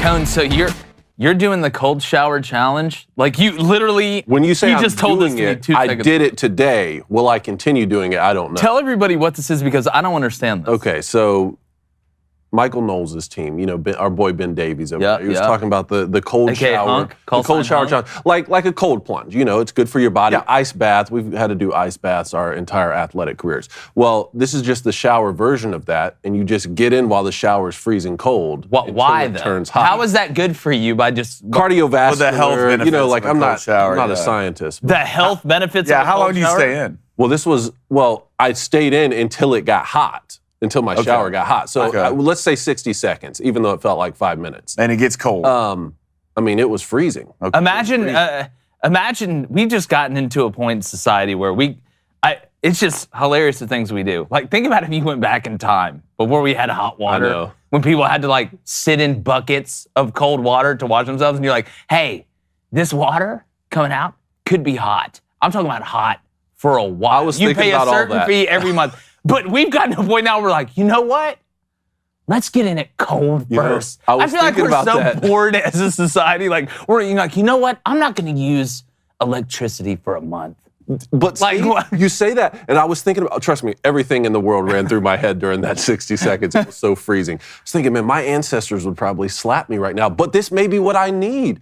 Cone, so you're doing the cold shower challenge? Like you literally, when you say you I'm just told doing us to it, me 2 I seconds. did it today. Will I continue doing it? I don't know. Tell everybody what this is because I don't understand this. Okay, so Michael Knowles' team, our boy Ben Davies over there. He was talking about the cold shower. Hunk, the cold shower challenge. Like a cold plunge. It's good for your body. Yeah. Ice bath. We've had to do ice baths our entire athletic careers. Well, this is just the shower version of that, and you just get in while the shower's freezing cold. Why it though? turns hot. How is that good for you by just cardiovascular? the health benefits of a I'm cold shower, not a scientist. the health benefits Yeah, of a how cold long do you shower? stay in? Well, I stayed in until it got hot. Until my shower got hot. So let's say 60 seconds, even though it felt like 5 minutes. And it gets cold. It was freezing. Okay. Imagine we've just gotten into a point in society where it's just hilarious the things we do. Like think about if you went back in time before we had hot water. I know. When people had to sit in buckets of cold water to wash themselves and you're like, hey, this water coming out could be hot. I'm talking about hot for a while. I was thinking about all that. You pay a certain fee every month. But we've gotten to a point now where we're like, you know what? Let's get in it cold first. I was feel like thinking we're about so that. bored as a society. Like we're like, you know what? I'm not going to use electricity for a month. But you say that, and I was thinking about, trust me, everything in the world ran through my head during that 60 seconds. It was so freezing. I was thinking, man, my ancestors would probably slap me right now, but this may be what I need.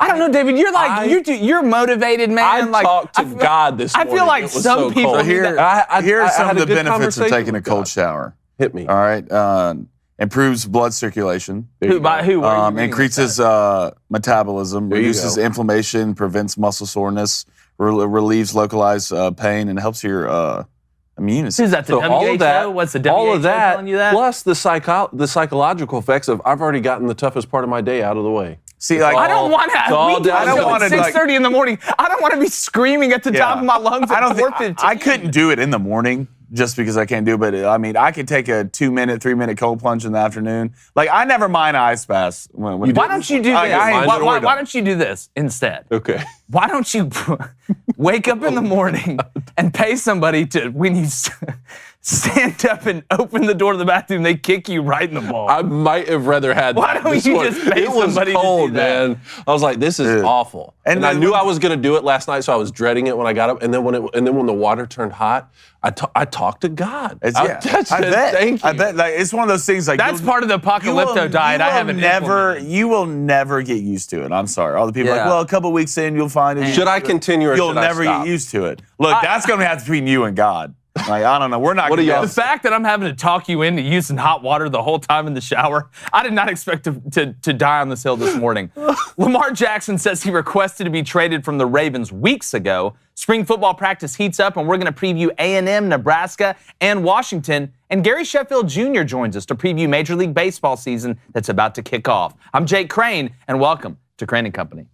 I don't know, David. You're like you're motivated, man. I talked to God this morning. I feel like It was some so people. cold. Here are some had of a the good benefits of conversation taking a with cold God. shower. Hit me. All right. Improves blood circulation. Who? Where are you reading Increases metabolism. There you Reduces go. inflammation. Prevents muscle soreness. Relieves localized pain and helps your immune system. Who's that? The So all WHO? of that, What's the WHO all of that, telling you that? plus the psychological effects of I've already gotten the toughest part of my day out of the way. See, like I don't want to. I don't want to 6:30 in the morning. I don't want to be screaming at the top of my lungs. I don't think 4:15. I couldn't do it in the morning just because I can't do it. But I could take a 2-minute, 3-minute cold plunge in the afternoon. Like I never mind ice baths. Why don't you do this? Why don't you do this instead? Okay. Why don't you wake up in the morning and pay somebody to, when you stand up and open the door to the bathroom, they kick you right in the ball? I might have rather had Why that don't this you morning. just pay It was somebody to do cold, that? man. I was like, this is awful. And I then knew when- I was going to do it last night, so I was dreading it when I got up. And then when the water turned hot, I talked to God. I said, thank you. I bet like, it's one of those things like That's part of the apocalypto diet. I haven't implemented. You will never get used to it. I'm sorry. All the people are like, Yeah. well, a couple weeks in, you'll find it. Should I continue or You'll should I never stop? get used to it. Look, that's going to have to be between you and God. Like, I don't know. We're not What going do y'all The fact that I'm having to talk you into using hot water the whole time in the shower, I did not expect to die on this hill this morning. Lamar Jackson says he requested to be traded from the Ravens weeks ago. Spring football practice heats up, and we're going to preview A&M, Nebraska, and Washington. And Gary Sheffield Jr. joins us to preview Major League Baseball season that's about to kick off. I'm Jake Crane, and welcome to Crane & Company.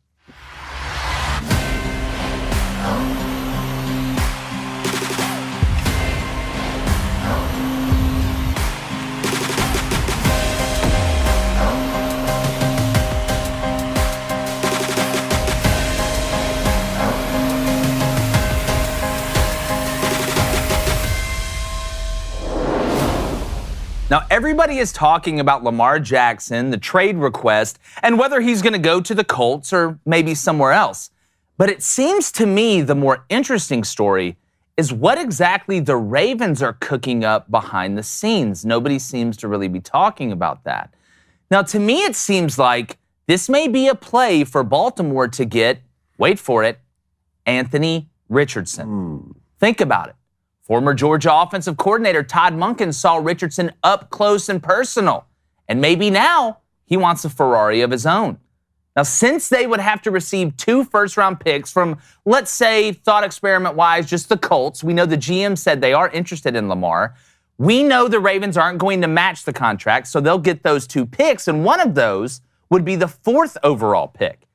Now, everybody is talking about Lamar Jackson, the trade request, and whether he's going to go to the Colts or maybe somewhere else. But it seems to me the more interesting story is what exactly the Ravens are cooking up behind the scenes. Nobody seems to really be talking about that. Now, to me, it seems like this may be a play for Baltimore to get, wait for it, Anthony Richardson. Think about it. Former Georgia offensive coordinator Todd Monken saw Richardson up close and personal. And maybe now he wants a Ferrari of his own. Now, since they would have to receive 2 first-round picks from, let's say, thought experiment-wise, just the Colts, we know the GM said they are interested in Lamar. We know the Ravens aren't going to match the contract, so they'll get those 2 picks, and one of those would be the 4th overall pick.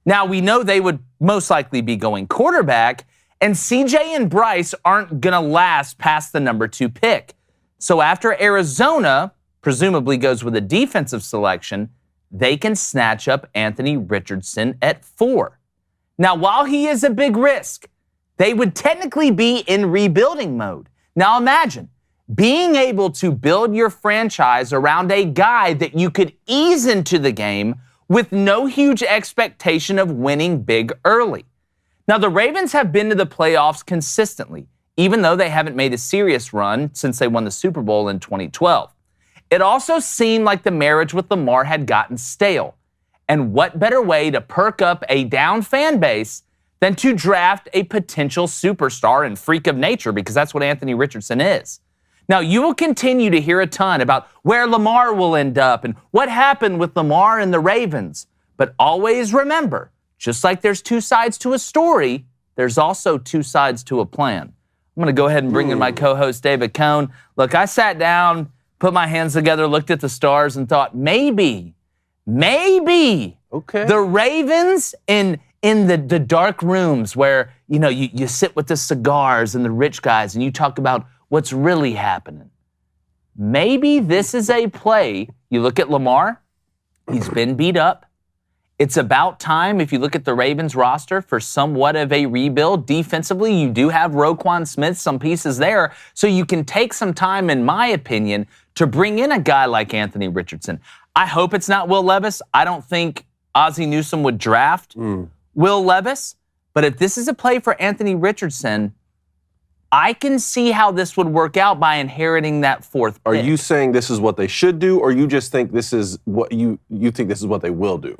Now, we know they would most likely be going quarterback, and CJ and Bryce aren't going to last past the number 2 pick. So after Arizona presumably goes with a defensive selection, they can snatch up Anthony Richardson at 4. Now, while he is a big risk, they would technically be in rebuilding mode. Now imagine being able to build your franchise around a guy that you could ease into the game with no huge expectation of winning big early. Now, the Ravens have been to the playoffs consistently, even though they haven't made a serious run since they won the Super Bowl in 2012. It also seemed like the marriage with Lamar had gotten stale. And what better way to perk up a down fan base than to draft a potential superstar and freak of nature, because that's what Anthony Richardson is. Now, you will continue to hear a ton about where Lamar will end up and what happened with Lamar and the Ravens. But always remember, just like there's two sides to a story, there's also two sides to a plan. I'm going to go ahead and bring in my co-host, David Cohn. Look, I sat down, put my hands together, looked at the stars, and thought, maybe the Ravens in the dark rooms where, you sit with the cigars and the rich guys and you talk about what's really happening. Maybe this is a play. You look at Lamar, he's been beat up. It's about time, if you look at the Ravens roster, for somewhat of a rebuild. Defensively, you do have Roquan Smith, some pieces there, so you can take some time, in my opinion, to bring in a guy like Anthony Richardson. I hope it's not Will Levis. I don't think Ozzie Newsome would draft Will Levis, but if this is a play for Anthony Richardson, I can see how this would work out by inheriting that fourth pick. Are you saying this is what they should do, or you just think this is what you think this is what they will do?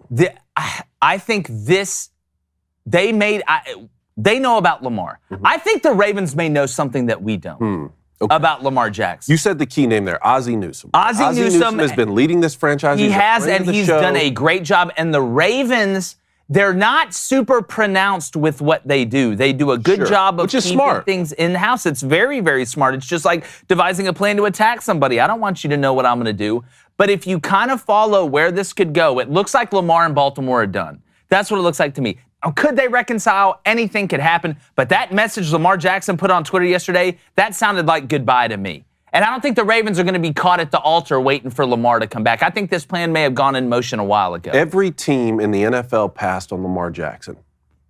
I think they know about Lamar. I think the Ravens may know something that we don't. Okay. About Lamar Jackson. You said the key name there, Ozzie Newsome. Ozzie Newsome has been leading this franchise. He has, and he's done a great job. And the Ravens, they're not super pronounced with what they do. They do a good job of keeping things in-house. It's very, very smart. It's just like devising a plan to attack somebody. I don't want you to know what I'm going to do. But if you kind of follow where this could go, it looks like Lamar and Baltimore are done. That's what it looks like to me. Could they reconcile? Anything could happen. But that message Lamar Jackson put on Twitter yesterday, that sounded like goodbye to me. And I don't think the Ravens are going to be caught at the altar waiting for Lamar to come back. I think this plan may have gone in motion a while ago. Every team in the NFL passed on Lamar Jackson.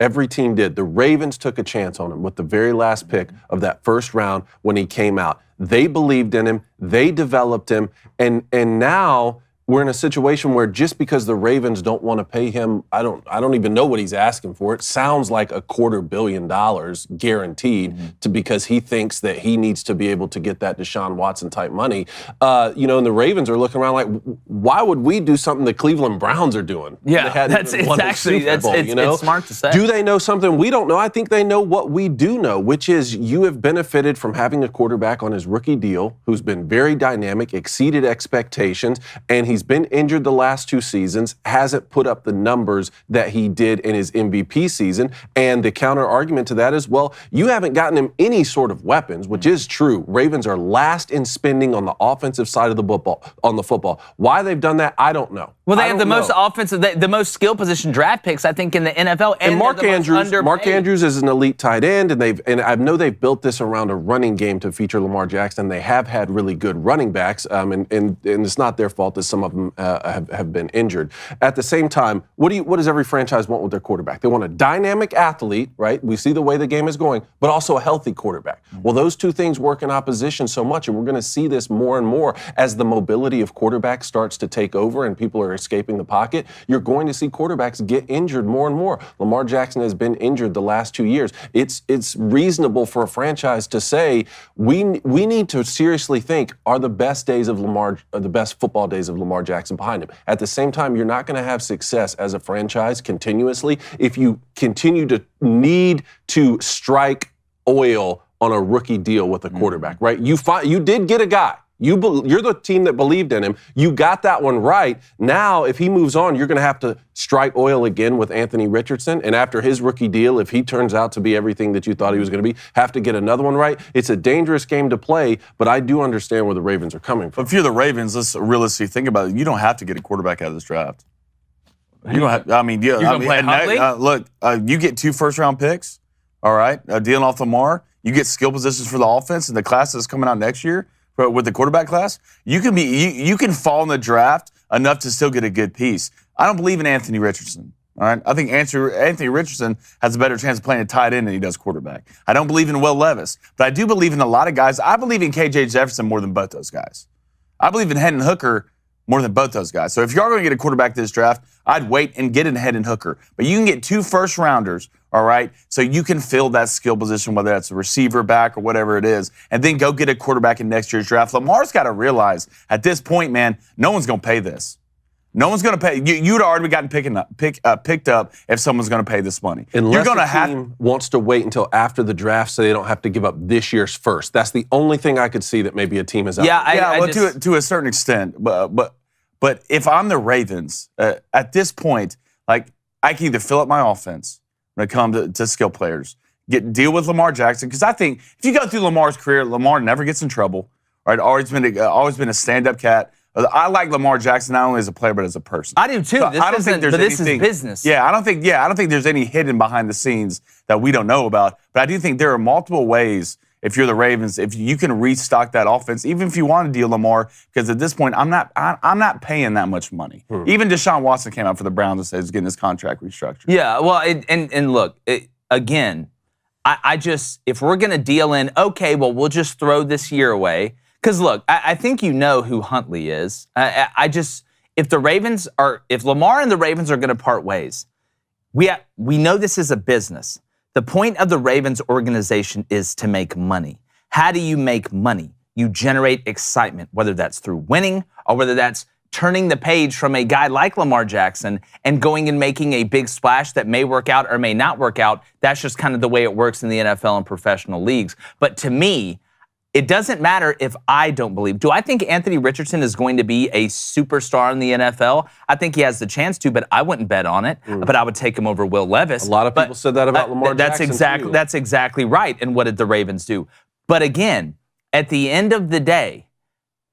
Every team did. The Ravens took a chance on him with the very last pick of that first round when he came out. They believed in him. They developed him. And now we're in a situation where just because the Ravens don't want to pay him, I don't even know what he's asking for. It sounds like $250 million guaranteed because he thinks that he needs to be able to get that Deshaun Watson type money. And the Ravens are looking around like, why would we do something the Cleveland Browns are doing? Yeah, it's smart to say. Do they know something we don't know? I think they know what we do know, which is you have benefited from having a quarterback on his rookie deal who's been very dynamic, exceeded expectations, and he's been injured the last 2 seasons, hasn't put up the numbers that he did in his MVP season. And the counter argument to that is, well, you haven't gotten him any sort of weapons, which is true. Ravens are last in spending on the offensive side of the football. Why they've done that, I don't know. Well, they have the most offensive, the most skill position draft picks, I think, in the NFL. And Mark Andrews is an elite tight end, and I know they've built this around a running game to feature Lamar Jackson. They have had really good running backs, and it's not their fault that some of them have been injured. At the same time, what does every franchise want with their quarterback? They want a dynamic athlete, right? We see the way the game is going, but also a healthy quarterback. Well, those two things work in opposition so much, and we're going to see this more and more as the mobility of quarterbacks starts to take over and people are escaping the pocket. You're going to see quarterbacks get injured more and more. Lamar Jackson has been injured the last 2 years. It's reasonable for a franchise to say we need to seriously think, are the best football days of Lamar Jackson behind him? At the same time, you're not going to have success as a franchise continuously if you continue to need to strike oil on a rookie deal with a quarterback, right? You did get a guy. You're the team that believed in him. You got that one right. Now, if he moves on, you're going to have to strike oil again with Anthony Richardson. And after his rookie deal, if he turns out to be everything that you thought he was going to be, have to get another one right. It's a dangerous game to play, but I do understand where the Ravens are coming from. But if you're the Ravens, let's realistically think about it. You don't have to get a quarterback out of this draft. You don't have. I mean, you get 2 first-round picks. All right, dealing off Lamar. You get skill positions for the offense and the class that's coming out next year. But with the quarterback class, you can fall in the draft enough to still get a good piece. I don't believe in Anthony Richardson. All right, I think Anthony Richardson has a better chance of playing a tight end than he does quarterback. I don't believe in Will Levis, but I do believe in a lot of guys. I believe in KJ Jefferson more than both those guys. I believe in Hendon Hooker more than both those guys. So if you are going to get a quarterback this draft, I'd wait and get in Hendon Hooker. But you can get 2 first-rounders, all right, so you can fill that skill position, whether that's a receiver, back, or whatever it is, and then go get a quarterback in next year's draft. Lamar's got to realize at this point, man, no one's going to pay this. No one's going to pay. You'd already gotten picked up if someone's going to pay this money. Unless a team wants to wait until after the draft so they don't have to give up this year's first. That's the only thing I could see that maybe a team is out. To a certain extent. But if I'm the Ravens, at this point, like, I can either fill up my offense when it comes to skill players, deal with Lamar Jackson, because I think if you go through Lamar's career, Lamar never gets in trouble. Right? Always been a stand-up cat. I like Lamar Jackson not only as a player but as a person. I do too. So this is business. Yeah, I don't think there's any hidden behind the scenes that we don't know about. But I do think there are multiple ways. If you're the Ravens, if you can restock that offense, even if you want to deal Lamar, because at this point I'm not paying that much money. Even Deshaun Watson came out for the Browns and said he's getting his contract restructured. Yeah, well, and look, again, I just, if we're going to deal in, okay, well, we'll just throw this year away. Because, look, I think you know who Huntley is. If Lamar and the Ravens are going to part ways, we know this is a business. The point of the Ravens organization is to make money. How do you make money? You generate excitement, whether that's through winning or whether that's turning the page from a guy like Lamar Jackson and going and making a big splash that may work out or may not work out. That's just kind of the way it works in the NFL and professional leagues. But to me, it doesn't matter if I don't believe. Do I think Anthony Richardson is going to be a superstar in the NFL? I think he has the chance to, but I wouldn't bet on it. But I would take him over Will Levis. A lot of people said that about Lamar Jackson. That's exactly right. And what did the Ravens do? But again, at the end of the day,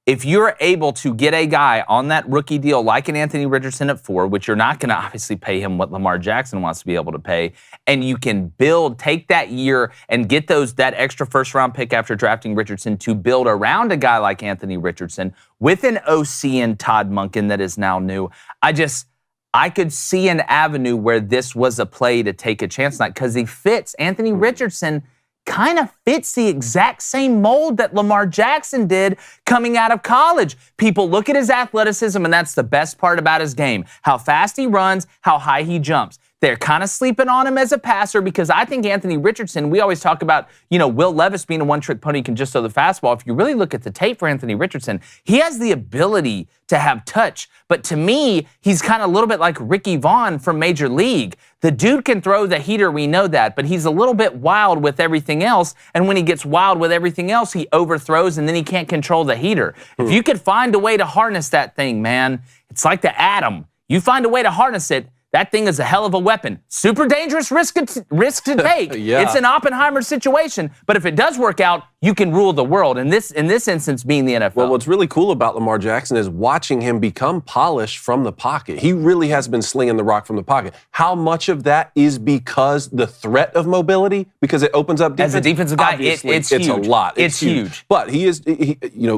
if you're able to get a guy on that rookie deal like an Anthony Richardson at 4, which you're not going to obviously pay him what Lamar Jackson wants to be able to pay, and you can take that year and get that extra first-round pick after drafting Richardson to build around a guy like Anthony Richardson with an OC and Todd Monken that is now new, I could see an avenue where this was a play to take a chance on, because he fits. Anthony Richardson kind of fits the exact same mold that Lamar Jackson did coming out of college. People look at his athleticism, and that's the best part about his game. How fast he runs, how high he jumps. They're kind of sleeping on him as a passer, because I think Anthony Richardson, we always talk about, Will Levis being a one-trick pony, can just throw the fastball. If you really look at the tape for Anthony Richardson, he has the ability to have touch. But to me, he's kind of a little bit like Ricky Vaughn from Major League. The dude can throw the heater, we know that, but he's a little bit wild with everything else. And when he gets wild with everything else, he overthrows and then he can't control the heater. If you could find a way to harness that thing, man, it's like the atom. You find a way to harness it, that thing is a hell of a weapon. Super dangerous risk to take. Yeah. It's an Oppenheimer situation, but if it does work out, you can rule the world. In this instance, being the NFL. Well, what's really cool about Lamar Jackson is watching him become polished from the pocket. He really has been slinging the rock from the pocket. How much of that is because the threat of mobility? Because it opens up defense? As a defensive guy, it's huge. It's a lot. It's huge. But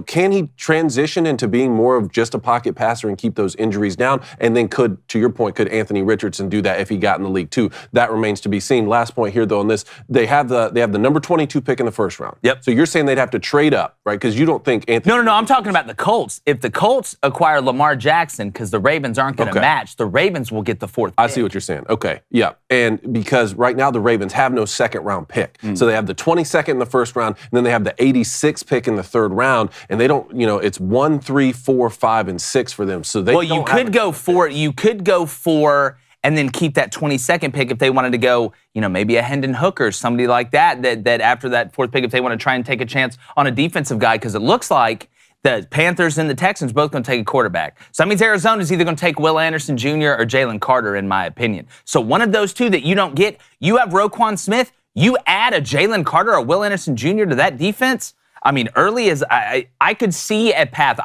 can he transition into being more of just a pocket passer and keep those injuries down? And then to your point, could Anthony Richardson do that if he got in the league too? That remains to be seen. Last point here, though, on this, they have the number 22 pick in the first round. Yep. So you're saying they'd have to trade up, right? Because you don't think Anthony... No, I'm talking about the Colts. If the Colts acquire Lamar Jackson, because the Ravens aren't going to match, the Ravens will get the 4th pick. I see what you're saying. Okay, yeah. And because right now the Ravens have no second-round pick. So they have the 22nd in the first round, and then they have the 86th pick in the third round, and they don't, it's 1, 3, 4, 5, and 6 for them. So you could go 4, and then keep that 22nd pick if they wanted to go, maybe a Hendon Hooker, somebody like that after that 4th pick, if they want to try and take a chance on a defensive guy, because it looks like the Panthers and the Texans both going to take a quarterback. So that means Arizona's either going to take Will Anderson Jr. or Jalen Carter, in my opinion. So one of those two that you don't get, you have Roquan Smith, you add a Jalen Carter or Will Anderson Jr. to that defense. I mean, early as I could see a path.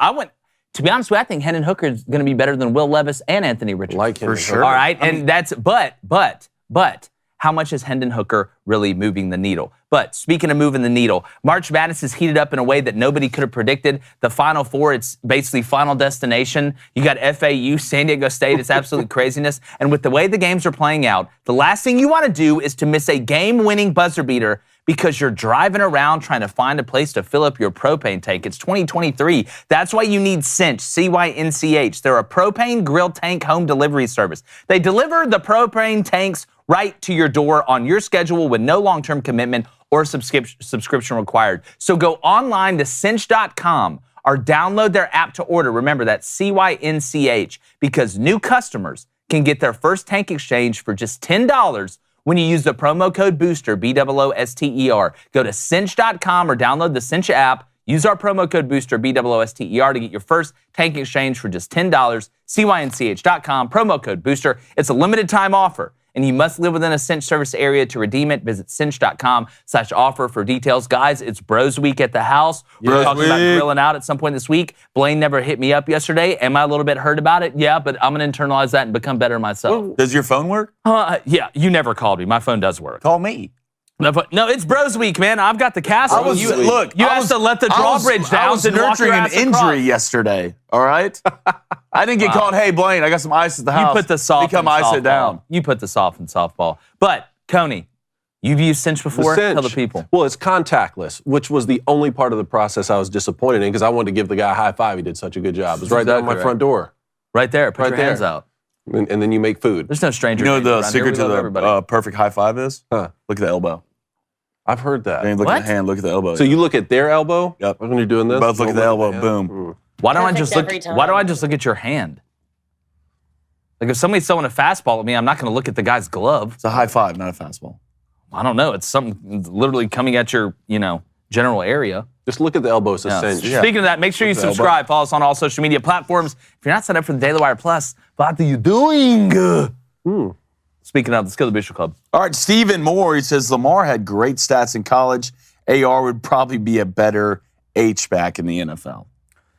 To be honest with you, I think Hendon Hooker is going to be better than Will Levis and Anthony Richardson. Like him. For sure. All right, but how much is Hendon Hooker really moving the needle? But speaking of moving the needle, March Madness is heated up in a way that nobody could have predicted. The Final Four, it's basically Final Destination. You got FAU, San Diego State. It's absolute craziness. And with the way the games are playing out, the last thing you want to do is to miss a game-winning buzzer beater because you're driving around trying to find a place to fill up your propane tank. It's 2023. That's why you need Cinch, C-Y-N-C-H. They're a propane grill tank home delivery service. They deliver the propane tanks right to your door on your schedule with no long-term commitment or subscription required. So go online to cinch.com or download their app to order. Remember, that's C-Y-N-C-H, because new customers can get their first tank exchange for just $10 when you use the promo code BOOSTER, B-O-O-S-T-E-R. Go to cinch.com or download the Cinch app. Use our promo code BOOSTER, B-O-O-S-T-E-R, to get your first tank exchange for just $10. CYNCH.com, promo code BOOSTER. It's a limited time offer, and you must live within a Cinch service area to redeem it. Visit cinch.com/offer for details. Guys, it's Bros Week at the house. We're talking about grilling out at some point this week. Blaine never hit me up yesterday. Am I a little bit hurt about it? Yeah, but I'm going to internalize that and become better myself. Does your phone work? Yeah, you never called me. My phone does work. Call me. No, it's Bros Week, man. I've got the castle. You have to let the drawbridge down. I was nurturing an injury yesterday, all right? I didn't get called, hey, Blaine, I got some ice at the house. You put the soft Come ice it down. You put the soft in softball. But, Coney, you've used Cinch before? Tell the people. Well, it's contactless, which was the only part of the process I was disappointed in because I wanted to give the guy a high five. He did such a good job. It was right there on my front door. Right there. Put your hands out. And then you make food. There's no stranger. You know the secret to the perfect high five is? Huh. Look at the elbow. I've heard that. Look at the hand, look at the elbow. So you look at their elbow? Yep. When you're doing this? Both look at the elbow, boom. Why don't I just look at your hand? Like if somebody's throwing a fastball at me, I'm not going to look at the guy's glove. It's a high five, not a fastball. I don't know. It's something literally coming at your, general area. Just look at the elbow. It's a cinch. Yeah. Speaking of that, make sure you subscribe. Follow us on all social media platforms. If you're not signed up for the Daily Wire Plus, what are you doing? Speaking of, let's go to the Booster Club. All right, Stephen Moore, he says, Lamar had great stats in college. AR would probably be a better H-back in the NFL.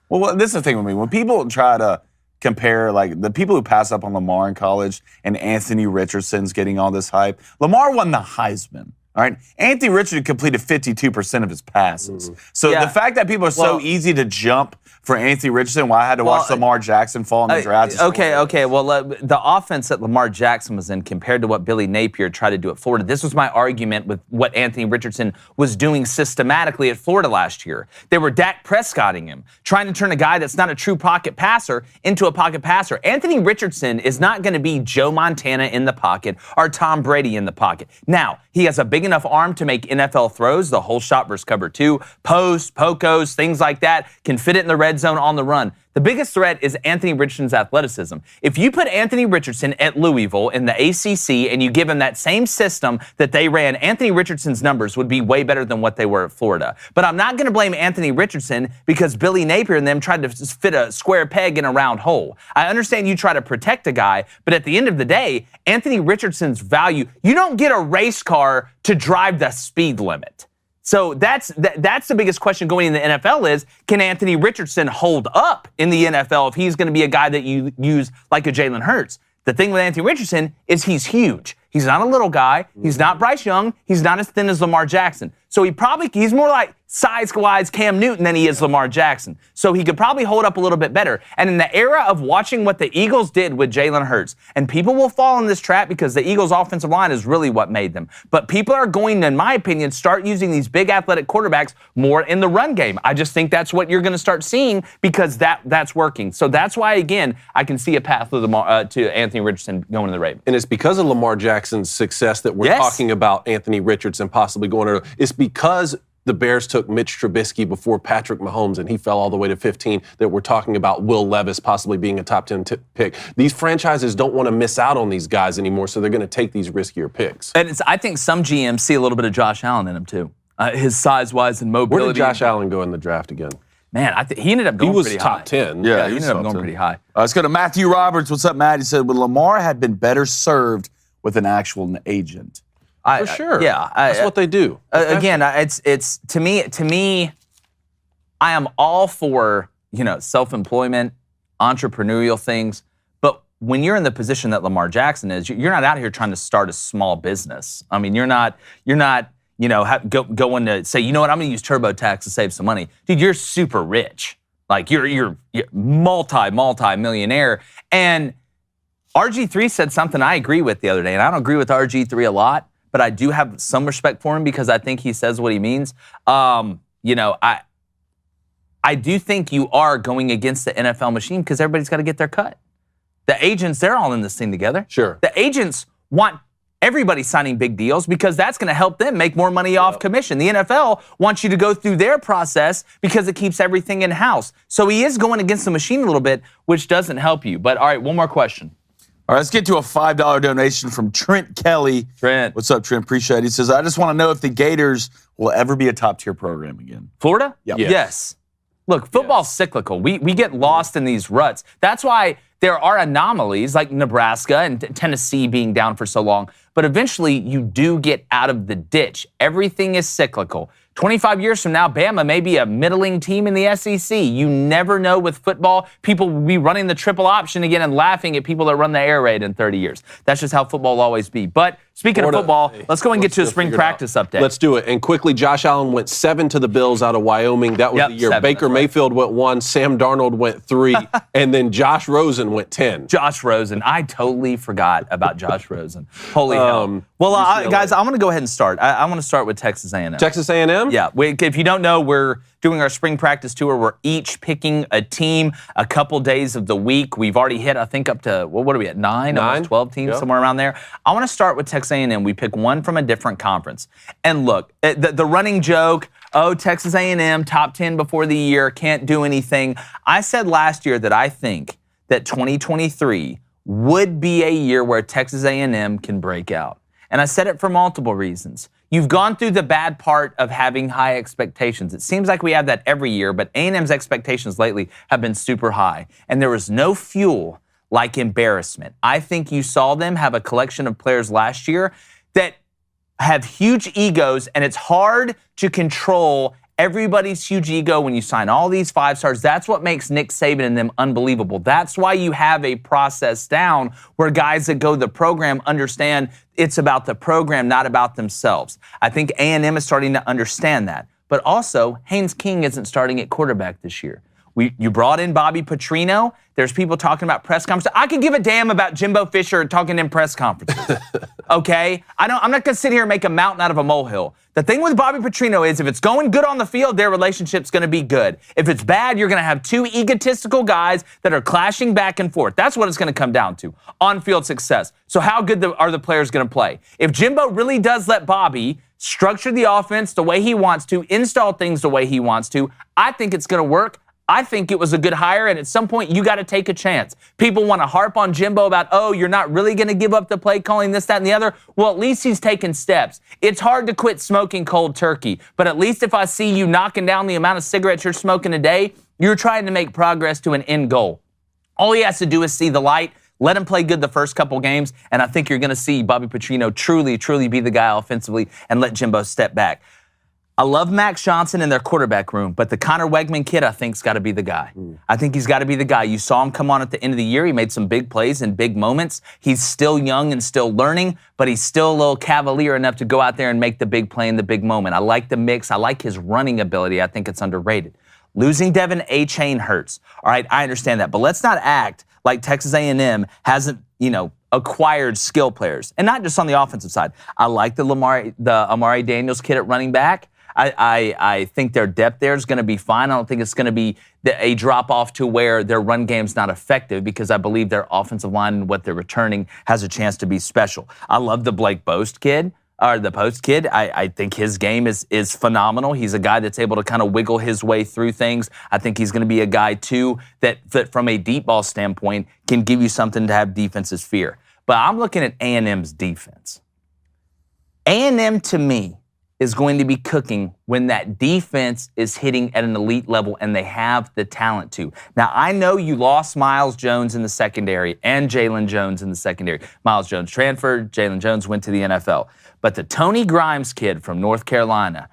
Well, this is the thing with me. When people try to compare, like, the people who pass up on Lamar in college and Anthony Richardson's getting all this hype, Lamar won the Heisman. All right, Anthony Richardson completed 52% of his passes. So the fact that people are so easy to jump for Anthony Richardson, why I had to watch Lamar Jackson fall in the draft. Okay. Well, the offense that Lamar Jackson was in compared to what Billy Napier tried to do at Florida, this was my argument with what Anthony Richardson was doing systematically at Florida last year. They were Dak Prescotting him, trying to turn a guy that's not a true pocket passer into a pocket passer. Anthony Richardson is not going to be Joe Montana in the pocket or Tom Brady in the pocket. Now, he has a big enough arm to make NFL throws, the whole shot versus cover two, posts, pokos, things like that, can fit it in the red zone on the run. The biggest threat is Anthony Richardson's athleticism. If you put Anthony Richardson at Louisville in the ACC and you give him that same system that they ran, Anthony Richardson's numbers would be way better than what they were at Florida. But I'm not going to blame Anthony Richardson because Billy Napier and them tried to fit a square peg in a round hole. I understand you try to protect a guy, but at the end of the day, Anthony Richardson's value, you don't get a race car to drive the speed limit. So that's the biggest question going in the NFL is, can Anthony Richardson hold up in the NFL if he's going to be a guy that you use like a Jalen Hurts? The thing with Anthony Richardson is he's huge. He's not a little guy. He's not Bryce Young. He's not as thin as Lamar Jackson. So he's more like size-wise Cam Newton than he is Lamar Jackson. So he could probably hold up a little bit better. And in the era of watching what the Eagles did with Jalen Hurts, and people will fall in this trap because the Eagles' offensive line is really what made them. But people are going to, in my opinion, start using these big athletic quarterbacks more in the run game. I just think that's what you're going to start seeing because that's working. So that's why, again, I can see a path to Anthony Richardson going to the Ravens. And it's because of Lamar Jackson's success that we're talking about Anthony Richardson possibly going to. It's because the Bears took Mitch Trubisky before Patrick Mahomes, and he fell all the way to 15, that we're talking about Will Levis possibly being a top 10 pick. These franchises don't want to miss out on these guys anymore, so they're going to take these riskier picks. And I think some GMs see a little bit of Josh Allen in him, too. His size-wise and mobility. Where did Josh Allen go in the draft again? Man, he ended up going pretty high. He was top 10. Yeah, he ended up going pretty high. Let's go to Matthew Roberts. What's up, Matt? He said, would Lamar had been better served with an actual agent? For sure. Yeah. That's what they do. Again, it's to me, I am all for, self-employment, entrepreneurial things. But when you're in the position that Lamar Jackson is, you're not out here trying to start a small business. I mean, you're not going to say, you know what, I'm going to use TurboTax to save some money. Dude, you're super rich. Like you're multi-millionaire. And RG3 said something I agree with the other day, and I don't agree with RG3 a lot, but I do have some respect for him because I think he says what he means. I do think you are going against the NFL machine because everybody's got to get their cut. The agents, they're all in this thing together. Sure. The agents want everybody signing big deals because that's going to help them make more money off commission. The NFL wants you to go through their process because it keeps everything in-house. So he is going against the machine a little bit, which doesn't help you. But all right, one more question. All right, let's get to a $5 donation from Trent Kelly. Trent. What's up, Trent? Appreciate it. He says, I just want to know if the Gators will ever be a top-tier program again. Florida? Yep. Yes. Look, football's cyclical. We get lost in these ruts. That's why there are anomalies like Nebraska and Tennessee being down for so long. But eventually, you do get out of the ditch. Everything is cyclical. 25 years from now, Bama may be a middling team in the SEC. You never know with football. People will be running the triple option again and laughing at people that run the air raid in 30 years. That's just how football will always be. But speaking of football, let's go and get to a spring practice update. Let's do it. And quickly, Josh Allen went 7 to the Bills out of Wyoming. That was the year. 7, Baker Mayfield went 1, Sam Darnold went 3, and then Josh Rosen went 10. Josh Rosen. I totally forgot about Josh Rosen. Holy hell. Well, guys, I'm going to go ahead and start. I want to start with Texas A&M. Texas A&M? Yeah. If you don't know, we're doing our spring practice tour. We're each picking a team a couple days of the week. We've already hit, I think, up to, what are we at, 9? Almost 12 teams, somewhere around there. I want to start with Texas A&M. We pick one from a different conference. And look, the running joke, Texas A&M, top 10 before the year, can't do anything. I said last year that I think that 2023 would be a year where Texas A&M can break out. And I said it for multiple reasons. You've gone through the bad part of having high expectations. It seems like we have that every year, but A&M's expectations lately have been super high. And there was no fuel like embarrassment. I think you saw them have a collection of players last year that have huge egos, and it's hard to control everybody's huge ego when you sign all these 5 stars. That's what makes Nick Saban and them unbelievable. That's why you have a process down where guys that go the program understand it's about the program, not about themselves. I think A&M is starting to understand that. But also, Haynes King isn't starting at quarterback this year. You brought in Bobby Petrino. There's people talking about press conferences. I could give a damn about Jimbo Fisher talking in press conferences. Okay? I'm not going to sit here and make a mountain out of a molehill. The thing with Bobby Petrino is if it's going good on the field, their relationship's going to be good. If it's bad, you're going to have 2 egotistical guys that are clashing back and forth. That's what it's going to come down to, on-field success. So how good are the players going to play? If Jimbo really does let Bobby structure the offense the way he wants to, install things the way he wants to, I think it's going to work. I think it was a good hire, and at some point, you got to take a chance. People want to harp on Jimbo about, you're not really going to give up the play calling, this, that, and the other. Well, at least he's taking steps. It's hard to quit smoking cold turkey, but at least if I see you knocking down the amount of cigarettes you're smoking a day, you're trying to make progress to an end goal. All he has to do is see the light, let him play good the first couple games, and I think you're going to see Bobby Petrino truly, truly be the guy offensively and let Jimbo step back. I love Max Johnson in their quarterback room, but the Connor Wegman kid, I think, has got to be the guy. I think he's got to be the guy. You saw him come on at the end of the year. He made some big plays in big moments. He's still young and still learning, but he's still a little cavalier enough to go out there and make the big play in the big moment. I like the mix. I like his running ability. I think it's underrated. Losing Devin A-Chain hurts. All right, I understand that, but let's not act like Texas A&M hasn't, acquired skill players, and not just on the offensive side. I like the Amari Daniels kid at running back. I think their depth there is going to be fine. I don't think it's going to be a drop-off to where their run game's not effective because I believe their offensive line and what they're returning has a chance to be special. I love the Blake Post kid. I think his game is phenomenal. He's a guy that's able to kind of wiggle his way through things. I think he's going to be a guy, too, that from a deep ball standpoint can give you something to have defenses fear. But I'm looking at A&M's defense. A&M, to me, is going to be cooking when that defense is hitting at an elite level and they have the talent to. Now, I know you lost Miles Jones in the secondary and Jalen Jones in the secondary. Miles Jones transferred, Jalen Jones went to the NFL. But the Tony Grimes kid from North Carolina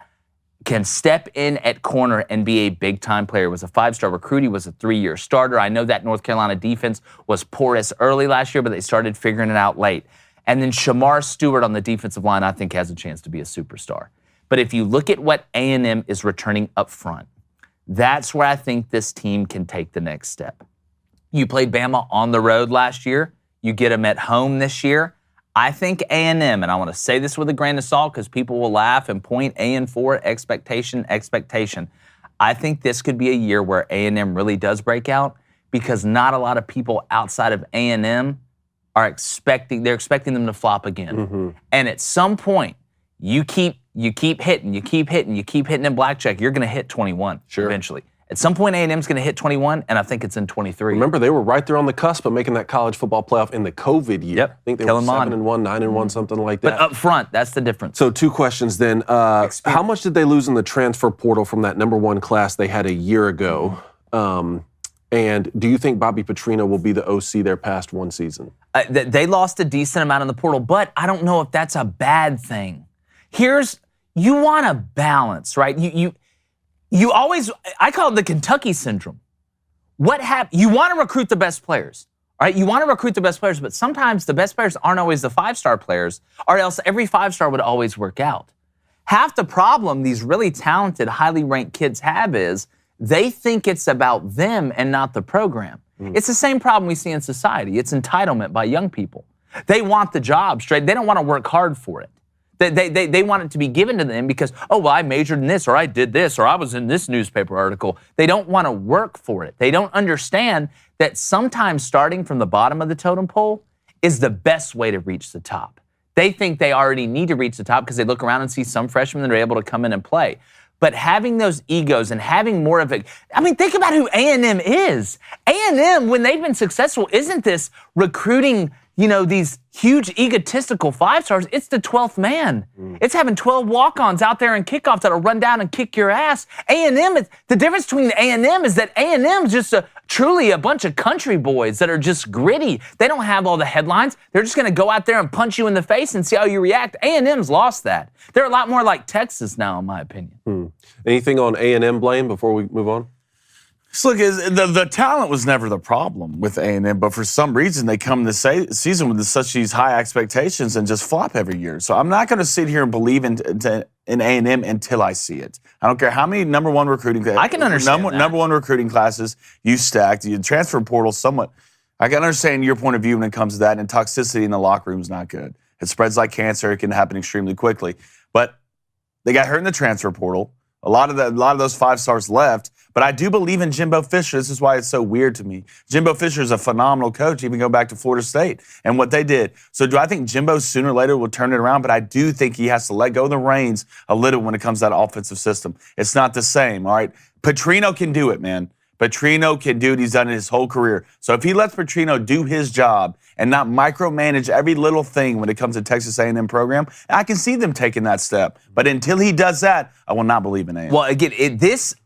can step in at corner and be a big-time player. Was a 5-star recruit. He was a 3-year starter. I know that North Carolina defense was porous early last year, but they started figuring it out late. And then Shamar Stewart on the defensive line, I think, has a chance to be a superstar. But if you look at what A&M is returning up front, that's where I think this team can take the next step. You played Bama on the road last year. You get them at home this year. I think A&M, and I want to say this with a grain of salt because people will laugh and point A&4, expectation. I think this could be a year where A&M really does break out because not a lot of people outside of A&M are expecting them to flop again. Mm-hmm. And at some point, you keep hitting in blackjack, you're going to hit 21 eventually. At some point, A&M's going to hit 21, and I think it's in 23. Remember, they were right there on the cusp of making that college football playoff in the COVID year. Yep. I think they were 7-1, 9-1, something like that. But up front, that's the difference. So 2 questions then. How much did they lose in the transfer portal from that number 1 class they had a year ago? And do you think Bobby Petrino will be the OC their past 1 season? They lost a decent amount in the portal, but I don't know if that's a bad thing. You want a balance, right? You always, I call it the Kentucky syndrome. You want to recruit the best players, right? You want to recruit the best players, but sometimes the best players aren't always the 5-star players, or else every 5-star would always work out. Half the problem these really talented, highly ranked kids have is they think it's about them and not the program. It's the same problem we see in society. It's entitlement by young people. They want the job straight. They don't want to work hard for it. They want it to be given to them because, oh, well, I majored in this, or I did this, or I was in this newspaper article. They don't want to work for it. They don't understand that sometimes starting from the bottom of the totem pole is the best way to reach the top. They think they already need to reach the top because they look around and see some freshmen that are able to come in and play. But having those egos and having more of it, I mean, think about who A&M is. A&M, when they've been successful, isn't this recruiting, these huge egotistical 5-stars. It's the 12th man. It's having 12 walk-ons out there in kickoff that'll run down and kick your ass. A&M, the difference between the A&M is that A&M is just truly a bunch of country boys that are just gritty. They don't have all the headlines. They're just going to go out there and punch you in the face and see how you react. A&M's lost that. They're a lot more like Texas now, in my opinion. Anything on A&M, Blaine, before we move on? So look, the talent was never the problem with A&M, but for some reason they come this season with such these high expectations and just flop every year. So I'm not going to sit here and believe in A&M until I see it. I don't care how many number 1 recruiting. I can understand number 1 recruiting classes you stacked. You transfer portal somewhat. I can understand your point of view when it comes to that. And toxicity in the locker room is not good. It spreads like cancer. It can happen extremely quickly. But they got hurt in the transfer portal. A lot of those 5-stars left, but I do believe in Jimbo Fisher. This is why it's so weird to me. Jimbo Fisher is a phenomenal coach, even go back to Florida State and what they did. So do I think Jimbo sooner or later will turn it around? But I do think he has to let go of the reins a little when it comes to that offensive system. It's not the same, all right? Petrino can do it, man. Petrino can do it. He's done it his whole career. So if he lets Petrino do his job and not micromanage every little thing when it comes to Texas A&M program, I can see them taking that step. But until he does that, I will not believe in A&M. Well, again, this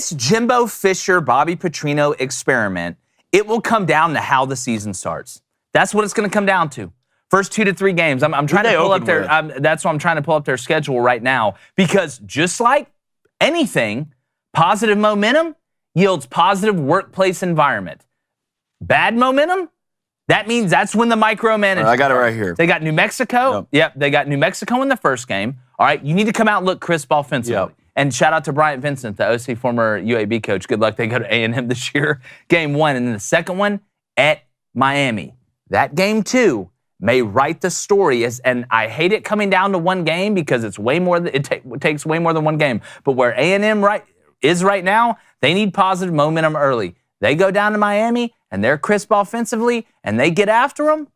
Jimbo Fisher, Bobby Petrino experiment, it will come down to how the season starts. That's what it's going to come down to. First 2 to 3 games. I'm trying to pull up that's why I'm trying to pull up their schedule right now because just like anything, positive momentum yields positive workplace environment. Bad momentum, that means that's when the micromanagement. I got it right here. They got New Mexico. Yep, they got New Mexico in the first game. All right, you need to come out and look crisp offensively. Yep. And shout out to Bryant Vincent, the OC former UAB coach. Good luck. They go to A&M this year. Game 1. And then the second one at Miami. That game, too, may write the story. And I hate it coming down to one game because it's way more. It takes way more than one game. But where A&M is right now, they need positive momentum early. They go down to Miami, and they're crisp offensively, and they get after them.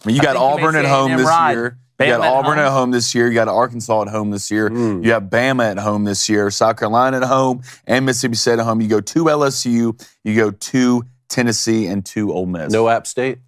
You got Auburn at home this year. You got Auburn at home this year. You got Arkansas at home this year. You have Bama at home this year. South Carolina at home and Mississippi State at home. You go to LSU. You go to Tennessee and to Ole Miss. No App State?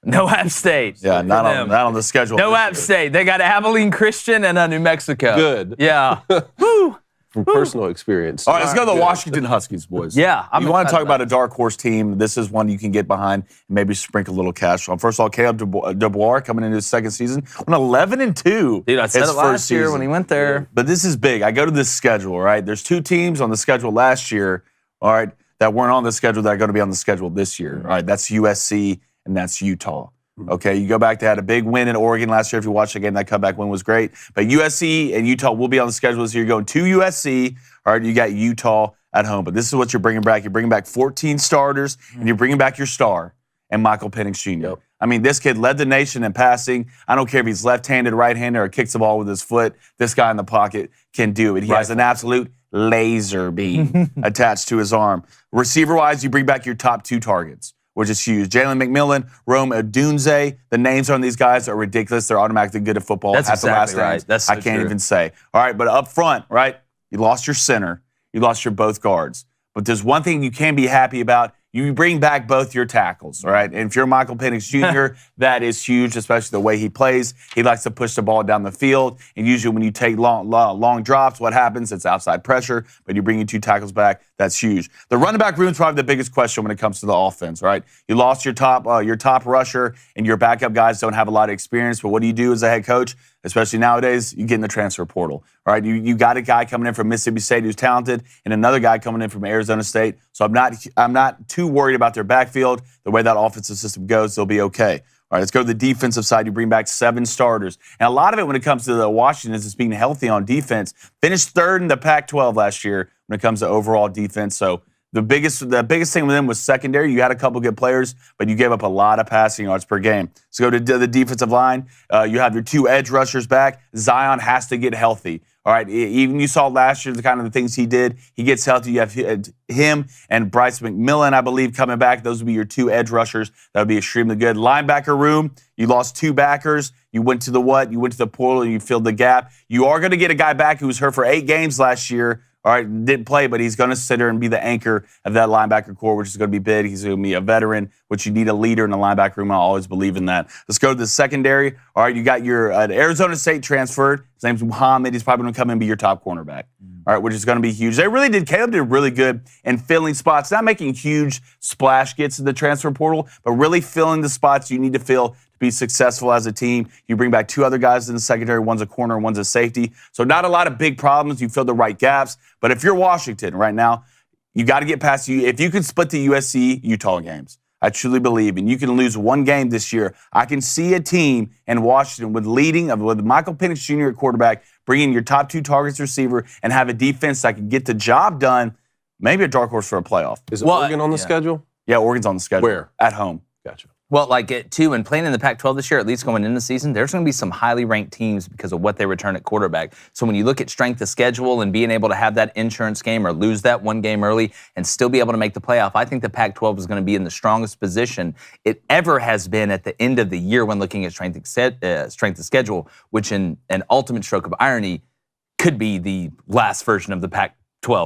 No App State. Yeah, not on the schedule. No App State. They got Abilene Christian and New Mexico. Good. Yeah. Woo. From personal experience. All right, let's go to the Washington Huskies, boys. Yeah. You want to talk about a dark horse team, this is one you can get behind and maybe sprinkle a little cash on. First of all, Caleb DeBoer coming into his second season on 11-2. Dude, I said it last year when he went there. But this is big. I go to this schedule, all right? There's 2 teams on the schedule last year, all right, that weren't on the schedule that are going to be on the schedule this year. All right, that's USC and that's Utah. Okay, you go back, they had a big win in Oregon last year. If you watched the game, that comeback win was great. But USC and Utah will be on the schedule this year. You're going to USC, all right, you got Utah at home. But this is what you're bringing back. You're bringing back 14 starters, and you're bringing back your star, and Michael Penix Jr. Yep. I mean, this kid led the nation in passing. I don't care if he's left-handed, right-handed, or kicks the ball with his foot. This guy in the pocket can do it. He has an absolute laser beam attached to his arm. Receiver-wise, you bring back your top 2 targets, which is huge. Jalen McMillan, Rome Odunze. The names on these guys are ridiculous. They're automatically good at football. That's at the last exactly right. names. That's so I can't true. even say. All right, but up front, right, you lost your center. You lost your both guards. But there's one thing you can be happy about. You bring back both your tackles, all right? And if you're Michael Penix Jr., that is huge, especially the way he plays. He likes to push the ball down the field. And usually when you take long drops, what happens? It's outside pressure, but you bring your 2 tackles back. That's huge. The running back room is probably the biggest question when it comes to the offense, right? You lost your top rusher, and your backup guys don't have a lot of experience. But what do you do as a head coach? Especially nowadays, you get in the transfer portal, all right? You got a guy coming in from Mississippi State who's talented, and another guy coming in from Arizona State. So I'm not too worried about their backfield. The way that offensive system goes, they'll be okay. All right, let's go to the defensive side. You bring back 7 starters. And a lot of it when it comes to the Washington is being healthy on defense. Finished 3rd in the Pac-12 last year when it comes to overall defense. So the biggest thing with them was secondary. You had a couple good players, but you gave up a lot of passing yards per game. So go to the defensive line. You have your 2 edge rushers back. Zion has to get healthy. All right, even you saw last year the kind of the things he did. He gets healthy. You have him and Bryce McMillan, I believe, coming back. Those would be your 2 edge rushers. That would be extremely good. Linebacker room, you lost 2 backers. You went to the what? You went to the portal and you filled the gap. You are going to get a guy back who was hurt for 8 games last year. All right, didn't play, but he's going to sit there and be the anchor of that linebacker core, which is going to be big. He's going to be a veteran, which you need a leader in the linebacker room. I always believe in that. Let's go to the secondary. All right, you got your Arizona State transferred. His name's Muhammad. He's probably going to come in and be your top cornerback. All right, which is going to be huge. Caleb did really good in filling spots, not making huge splash gets in the transfer portal, but really filling the spots you need to fill to be successful as a team. You bring back 2 other guys in the secondary. One's a corner and one's a safety. So not a lot of big problems. You fill the right gaps. But if you're Washington right now, you got to get past you. If you can split the USC-Utah games, I truly believe, and you can lose 1 game this year, I can see a team in Washington with Michael Penix Jr. at quarterback, bringing your top 2 targets receiver, and have a defense that can get the job done, maybe a dark horse for a playoff. Is Oregon on the schedule? Yeah, Oregon's on the schedule. Where? At home. Gotcha. Well, like at 2 and playing in the Pac-12 this year, at least going into the season, there's going to be some highly ranked teams because of what they return at quarterback. So when you look at strength of schedule and being able to have that insurance game or lose that 1 game early and still be able to make the playoff, I think the Pac-12 is going to be in the strongest position it ever has been at the end of the year when looking at strength of schedule, which in an ultimate stroke of irony could be the last version of the Pac-12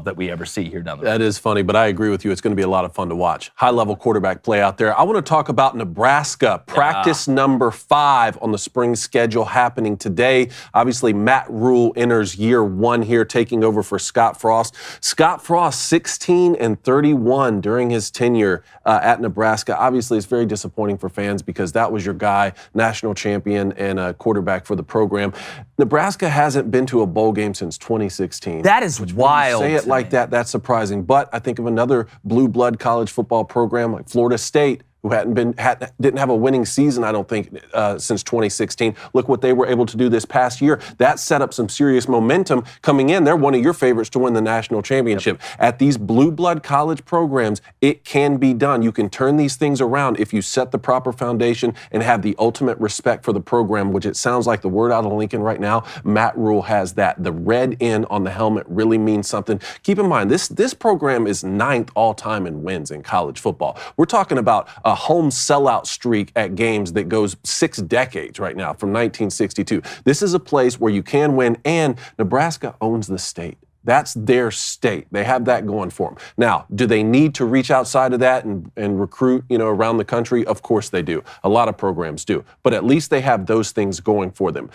that we ever see here down the road. That is funny, but I agree with you. It's going to be a lot of fun to watch. High-level quarterback play out there. I want to talk about Nebraska. Practice number 5 on the spring schedule happening today. Obviously, Matt Rule enters year 1 here, taking over for Scott Frost. Scott Frost, 16-31 during his tenure at Nebraska. Obviously, it's very disappointing for fans because that was your guy, national champion and a quarterback for the program. Nebraska hasn't been to a bowl game since 2016. That is wild. Say it like that, that's surprising. But I think of another blue blood college football program like Florida State, who didn't have a winning season, I don't think, since 2016. Look what they were able to do this past year. That set up some serious momentum coming in. They're one of your favorites to win the national championship. Yep. At these blue blood college programs, it can be done. You can turn these things around if you set the proper foundation and have the ultimate respect for the program, which it sounds like the word out of Lincoln right now, Matt Rule has that. The red N on the helmet really means something. Keep in mind, this program is 9th all-time in wins in college football. We're talking about a home sellout streak at games that goes 6 decades right now, from 1962. This is a place where you can win, and Nebraska owns the state. That's their state. They have that going for them. Now, do they need to reach outside of that and recruit, around the country? Of course they do. A lot of programs do. But at least they have those things going for them.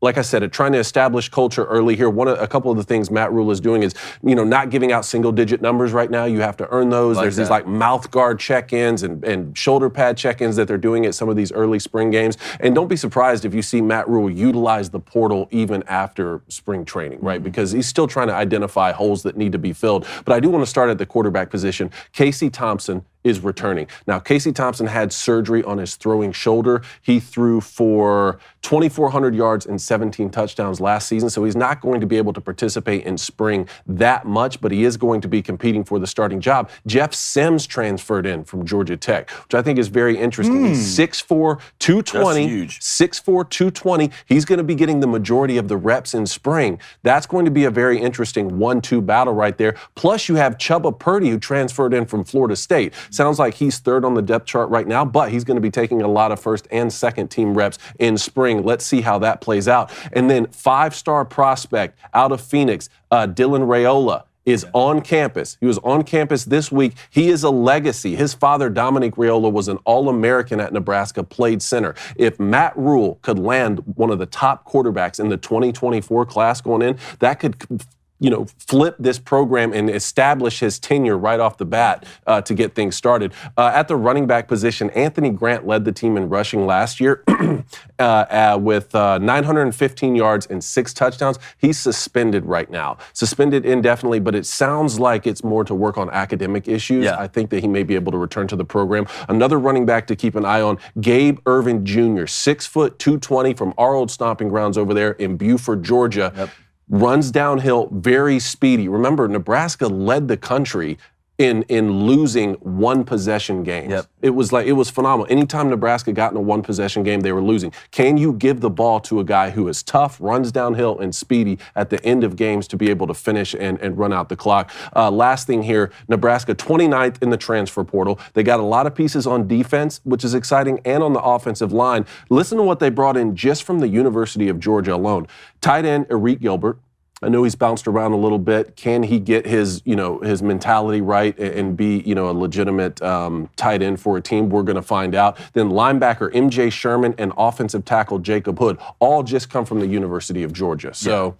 Like I said, trying to establish culture early here. A couple of the things Matt Rule is doing is, not giving out single-digit numbers right now. You have to earn those. There's these mouth guard check-ins and shoulder pad check-ins that they're doing at some of these early spring games. And don't be surprised if you see Matt Rule utilize the portal even after spring training, right? Because he's still trying to identify holes that need to be filled. But I do want to start at the quarterback position. Casey Thompson is returning. Now, Casey Thompson had surgery on his throwing shoulder. He threw for 2,400 yards and 17 touchdowns last season, so he's not going to be able to participate in spring that much, but he is going to be competing for the starting job. Jeff Sims transferred in from Georgia Tech, which I think is very interesting. He's 6'4", 220. That's huge. 6'4", 220. He's going to be getting the majority of the reps in spring. That's going to be a very interesting 1-2 battle right there. Plus, you have Chubba Purdy, who transferred in from Florida State. Sounds like he's third on the depth chart right now, but he's going to be taking a lot of first and second team reps in spring. Let's see how that plays out. And then 5-star prospect out of Phoenix, Dylan Raiola, is on campus. He was on campus this week. He is a legacy. His father, Dominic Raiola, was an All-American at Nebraska, played center. If Matt Rule could land one of the top quarterbacks in the 2024 class going in, that could flip this program and establish his tenure right off the bat to get things started. At the running back position, Anthony Grant led the team in rushing last year with 915 yards and 6 touchdowns. He's suspended right now. Suspended indefinitely, but it sounds like it's more to work on academic issues. Yeah. I think that he may be able to return to the program. Another running back to keep an eye on, Gabe Irvin Jr., 6 foot, 220 from our old stomping grounds over there in Buford, Georgia. Yep. Runs downhill, very speedy. Remember, Nebraska led the country in losing one-possession games. Yep. It was phenomenal. Anytime Nebraska got in a one-possession game, they were losing. Can you give the ball to a guy who is tough, runs downhill, and speedy at the end of games to be able to finish and run out the clock? Last thing here, Nebraska 29th in the transfer portal. They got a lot of pieces on defense, which is exciting, and on the offensive line. Listen to what they brought in just from the University of Georgia alone. Tight end, Eric Gilbert. I know he's bounced around a little bit. Can he get his mentality right and be, a legitimate tight end for a team? We're going to find out. Then linebacker MJ Sherman and offensive tackle Jacob Hood all just come from the University of Georgia. So. Yeah.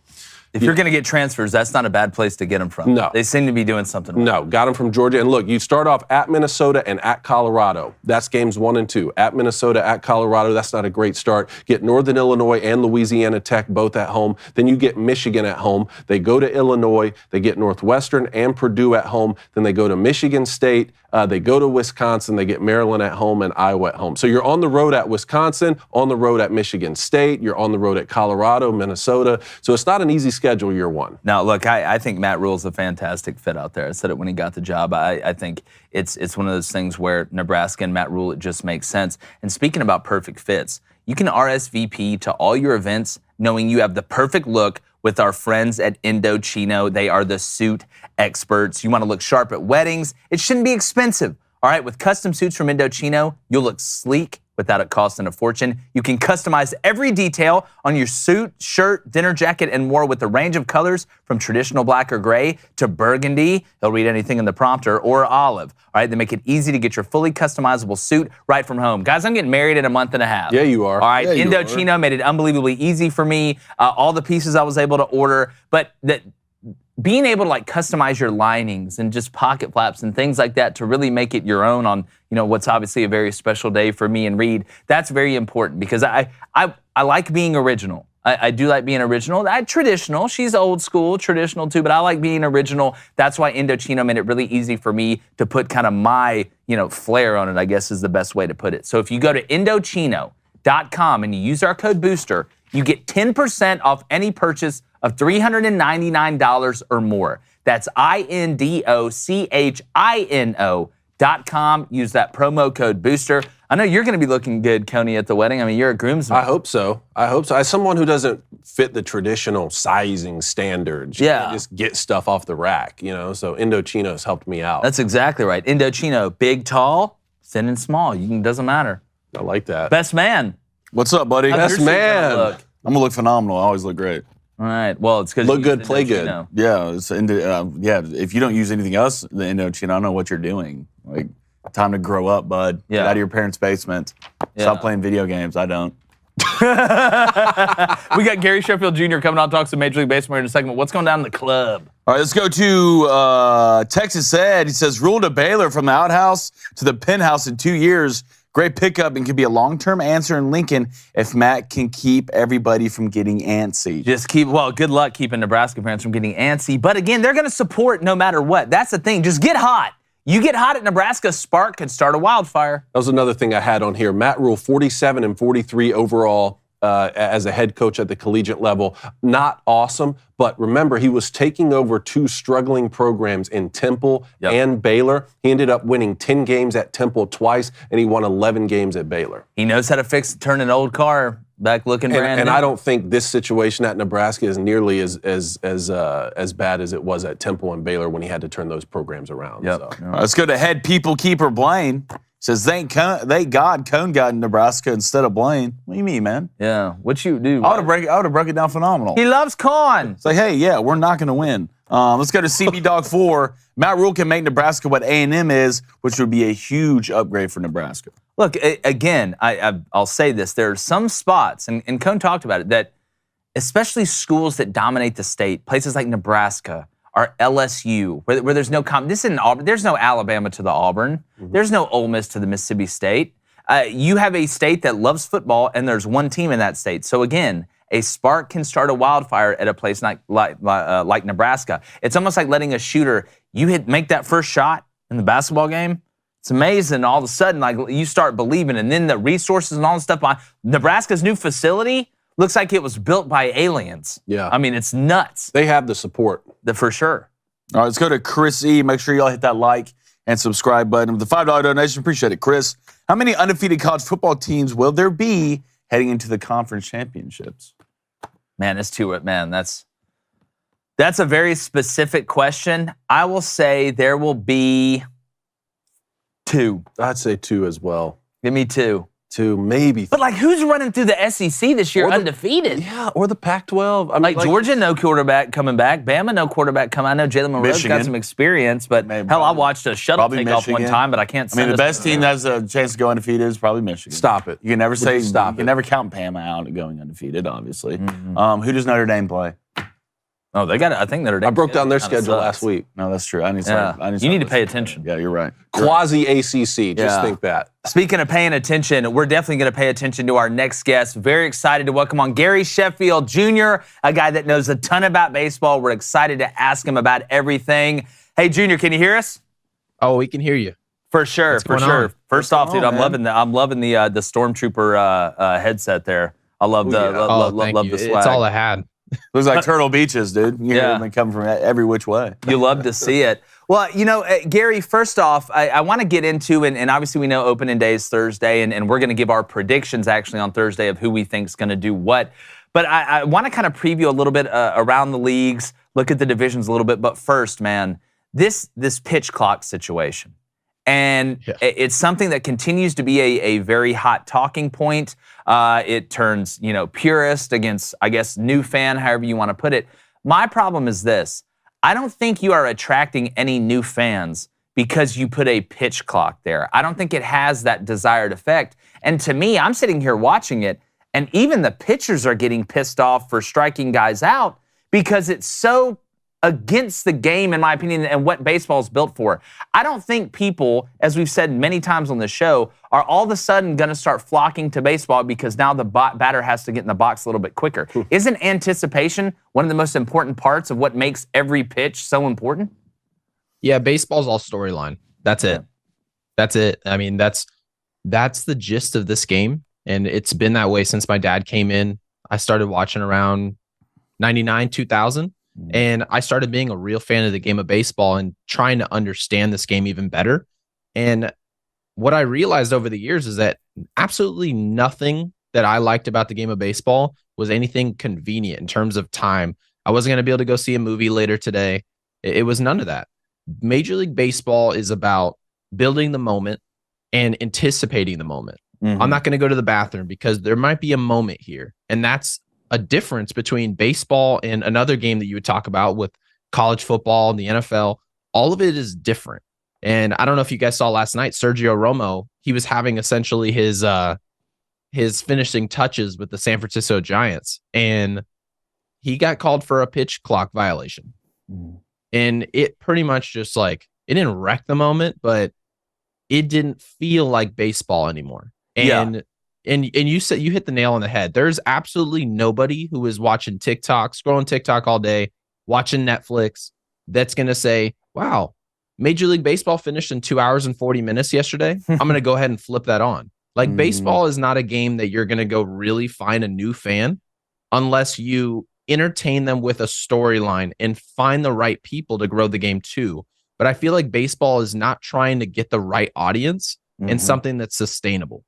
If you're going to get transfers, that's not a bad place to get them from. No. They seem to be doing something right. No, got them from Georgia. And look, you start off at Minnesota and at Colorado. That's games 1 and 2. At Minnesota, at Colorado, that's not a great start. Get Northern Illinois and Louisiana Tech both at home. Then you get Michigan at home. They go to Illinois. They get Northwestern and Purdue at home. Then they go to Michigan State. They go to Wisconsin. They get Maryland at home and Iowa at home. So you're on the road at Wisconsin, on the road at Michigan State. You're on the road at Colorado, Minnesota. So it's not an easy schedule year one. Now, look, I think Matt Rule's a fantastic fit out there. I said it when he got the job. I think it's one of those things where Nebraska and Matt Rule, it just makes sense. And speaking about perfect fits, you can RSVP to all your events knowing you have the perfect look with our friends at Indochino. They are the suit experts. You want to look sharp at weddings. It shouldn't be expensive. All right, with custom suits from Indochino, you'll look sleek without it costing a fortune. You can customize every detail on your suit, shirt, dinner jacket, and more with a range of colors from traditional black or gray to burgundy, he'll read anything in the prompter, or olive. All right, they make it easy to get your fully customizable suit right from home. Guys, I'm getting married in a month and a half. Yeah, you are. All right, yeah, Indochino made it unbelievably easy for me. All the pieces I was able to order, but being able to customize your linings and just pocket flaps and things like that to really make it your own on, what's obviously a very special day for me and Reed, that's very important because I like being original. I do like being original. Traditional, she's old school, traditional too, but I like being original. That's why Indochino made it really easy for me to put kind of my, flair on it, I guess is the best way to put it. So if you go to Indochino.com and you use our code BOOSTER, you get 10% off any purchase of $399 or more. That's INDOCHINO.com. Use that promo code BOOSTER. I know you're going to be looking good, Coney, at the wedding. I mean, you're a groomsman. I hope so. As someone who doesn't fit the traditional sizing standards, you can't just get stuff off the rack, so Indochino's helped me out. That's exactly right. Indochino, big, tall, thin and small. Doesn't matter. I like that. Best man. What's up, buddy? Best man. I'm going to look phenomenal. I always look great. All right. Well, it's because look good, play good. Yeah. If you don't use anything else, the Indochino, I don't know what you're doing. Time to grow up, bud. Yeah. Get out of your parents' basement. Stop playing video games. I don't. We got Gary Sheffield Jr. coming on to talk some Major League Baseball in a segment. What's going down in the club? All right, let's go to Texas Ed. He says, rule to Baylor from the outhouse to the penthouse in 2 years. Great pickup and could be a long-term answer in Lincoln if Matt can keep everybody from getting antsy. Good luck keeping Nebraska fans from getting antsy. But again, they're going to support no matter what. That's the thing. Just get hot. You get hot at Nebraska, spark could start a wildfire. That was another thing I had on here. Matt Rule, 47 and 43 overall as a head coach at the collegiate level. Not awesome, but remember, he was taking over 2 struggling programs in Temple and Baylor. He ended up winning 10 games at Temple twice, and he won 11 games at Baylor. He knows how to turn an old car back looking brand new. And I don't think this situation at Nebraska is nearly as bad as it was at Temple and Baylor when he had to turn those programs around. So. Let's go to head people keeper Blaine. Says, thank God Cone got in Nebraska instead of Blaine. What do you mean, man? Yeah, what you do? I would have broke it down phenomenal. He loves Con. It's like, hey, yeah, we're not going to win. Let's go to CB Dog 4. Matt Rule can make Nebraska what A&M is, which would be a huge upgrade for Nebraska. Look, again, I'll say this. There are some spots, and Cone talked about it, that especially schools that dominate the state, places like Nebraska, or LSU, where there's no this isn't Auburn. There's no Alabama to the Auburn. Mm-hmm. There's no Ole Miss to the Mississippi State. You have a state that loves football, and there's one team in that state. So again, a spark can start a wildfire at a place like Nebraska. It's almost like letting a shooter make that first shot in the basketball game. It's amazing. All of a sudden, like you start believing, and then the resources and all the stuff behind Nebraska's new facility. Looks like it was built by aliens. Yeah. I mean, it's nuts. They have the support. For sure. All right, let's go to Chris E. Make sure y'all hit that like and subscribe button. With the $5 donation, appreciate it. Chris, how many undefeated college football teams will there be heading into the conference championships? Man, that's a very specific question. I will say there will be 2. I'd say 2 as well. Give me 2. 2, maybe 3. But like, who's running through the SEC this year undefeated? Yeah, or the Pac-12. I mean, like Georgia, no quarterback coming back. Bama, no quarterback coming. I know Jalen Monroe's got some experience, but I watched a shuttle take off one time, but I can't. I mean, the best team that has a chance to go undefeated is probably Michigan. Stop it. You can never say stop. You can never count Bama out going undefeated. Obviously, who does Notre Dame play? Oh, they got it. I think Notre Dame. I broke down their schedule last week. No, that's true. You need to pay attention. Yeah, you're right. Quasi-ACC. Just think that. Speaking of paying attention, we're definitely going to pay attention to our next guest. Very excited to welcome on Gary Sheffield Jr., a guy that knows a ton about baseball. We're excited to ask him about everything. Hey, Junior, can you hear us? Oh, we can hear you. For sure. First off, dude, I'm loving the Stormtrooper headset there. I love love the swag. It's all I had. Looks like Turtle Beaches, dude. They come from every which way. You love to see it. Well, Gary, first off, I want to get into, and obviously we know opening day is Thursday, and we're going to give our predictions actually on Thursday of who we think is going to do what. But I want to kind of preview a little bit around the leagues, look at the divisions a little bit. But first, man, this pitch clock situation. And it's something that continues to be a very hot talking point. It turns, purist against, I guess, new fan, however you want to put it. My problem is this. I don't think you are attracting any new fans because you put a pitch clock there. I don't think it has that desired effect. And to me, I'm sitting here watching it, and even the pitchers are getting pissed off for striking guys out because it's so against the game, in my opinion, and what baseball is built for. I don't think people, as we've said many times on the show, are all of a sudden going to start flocking to baseball because now the batter has to get in the box a little bit quicker. Isn't anticipation one of the most important parts of what makes every pitch so important? Yeah, baseball's all storyline. That's it. That's it. I mean, that's the gist of this game, and it's been that way since my dad came in. I started watching around 99, 2000. And I started being a real fan of the game of baseball and trying to understand this game even better. And what I realized over the years is that absolutely nothing that I liked about the game of baseball was anything convenient in terms of time. I wasn't going to be able to go see a movie later today. It was none of that. Major League Baseball is about building the moment and anticipating the moment. I'm not going to go to the bathroom because there might be a moment here. And that's a difference between baseball and another game that you would talk about with college football and the NFL. All of it is different. And I don't know if you guys saw last night, Sergio Romo, he was having essentially his finishing touches with the San Francisco Giants, and he got called for a pitch clock violation. And it pretty much just it didn't wreck the moment, but it didn't feel like baseball anymore. And you said you hit the nail on the head. There's absolutely nobody who is watching TikTok, scrolling TikTok all day, watching Netflix, that's going to say, wow, Major League Baseball finished in 2 hours and 40 minutes yesterday. I'm going to go ahead and flip that on. Like baseball is not a game that you're going to go really find a new fan unless you entertain them with a storyline and find the right people to grow the game too. But I feel like baseball is not trying to get the right audience and something that's sustainable.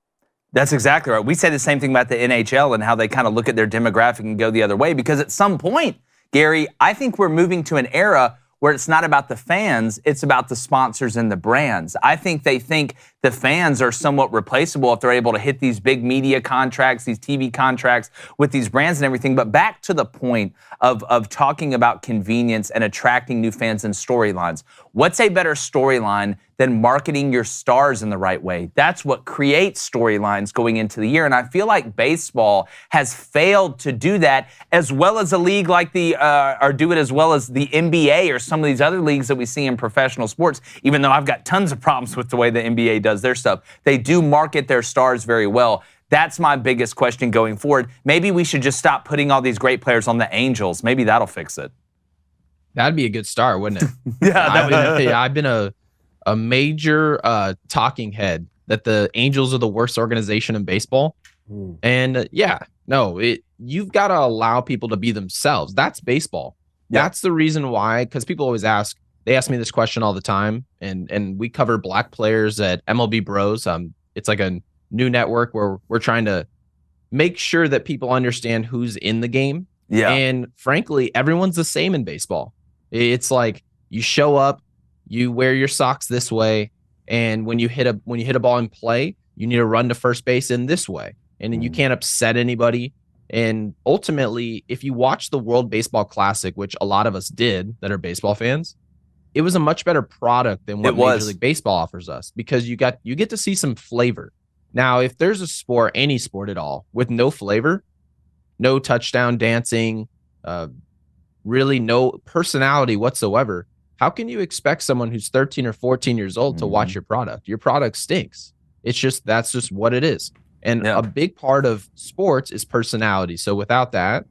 That's exactly right. We say the same thing about the NHL and how they kind of look at their demographic and go the other way, because at some point, Gary, I think we're moving to an era where it's not about the fans, it's about the sponsors and the brands. I think they think the fans are somewhat replaceable if they're able to hit these big media contracts, these TV contracts with these brands and everything. But back to the point of talking about convenience and attracting new fans and storylines. What's a better storyline than marketing your stars in the right way? That's what creates storylines going into the year. And I feel like baseball has failed to do that as well as a league like or do it as well as the NBA or some of these other leagues that we see in professional sports, even though I've got tons of problems with the way the NBA does their stuff. They do market their stars very well. That's my biggest question going forward. Maybe we should just stop putting all these great players on the Angels. Maybe that'll fix it. That'd be a good start, wouldn't it? Yeah, I've been a major talking head that the Angels are the worst organization in baseball. And you've got to allow people to be themselves. That's baseball. Yeah. That's the reason why, because people always they ask me this question all the time, and we cover black players at MLB Bros. It's like a new network where we're trying to make sure that people understand who's in the game. Yeah. And frankly, everyone's the same in baseball. It's like you show up, you wear your socks this way, and when you hit a ball in play, you need to run to first base in this way. And then you can't upset anybody. And ultimately, if you watch the World Baseball Classic, which a lot of us did that are baseball fans, it was a much better product than what Major League Baseball offers us, because you get to see some flavor. Now, if there's a sport, any sport at all, with no flavor, no touchdown dancing, really no personality whatsoever, how can you expect someone who's 13 or 14 years old to watch your product? Your product stinks. That's just what it is. And a big part of sports is personality. So without that,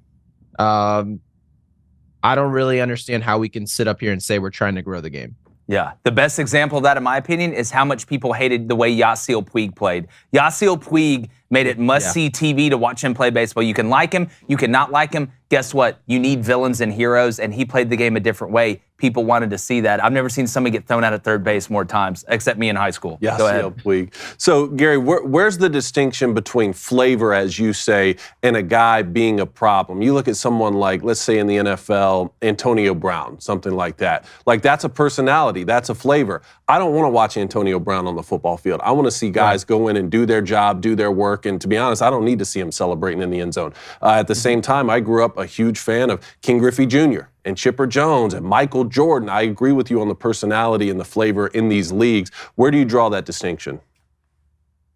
I don't really understand how we can sit up here and say we're trying to grow the game. Yeah, the best example of that, in my opinion, is how much people hated the way Yasiel Puig played. Yasiel Puig made it must-see TV to watch him play baseball. You can like him, you can not like him. Guess what? You need villains and heroes, and he played the game a different way. People wanted to see that. I've never seen somebody get thrown out at third base more times, except me in high school. Yeah, Puig. So, Gary, where's the distinction between flavor, as you say, and a guy being a problem? You look at someone like, let's say in the NFL, Antonio Brown, something like that. Like, that's a personality. That's a flavor. I don't want to watch Antonio Brown on the football field. I want to see guys go in and do their job, do their work. And to be honest, I don't need to see him celebrating in the end zone. At the same time, I grew up a huge fan of King Griffey Jr. and Chipper Jones and Michael Jordan. I agree with you on the personality and the flavor in these leagues. Where do you draw that distinction?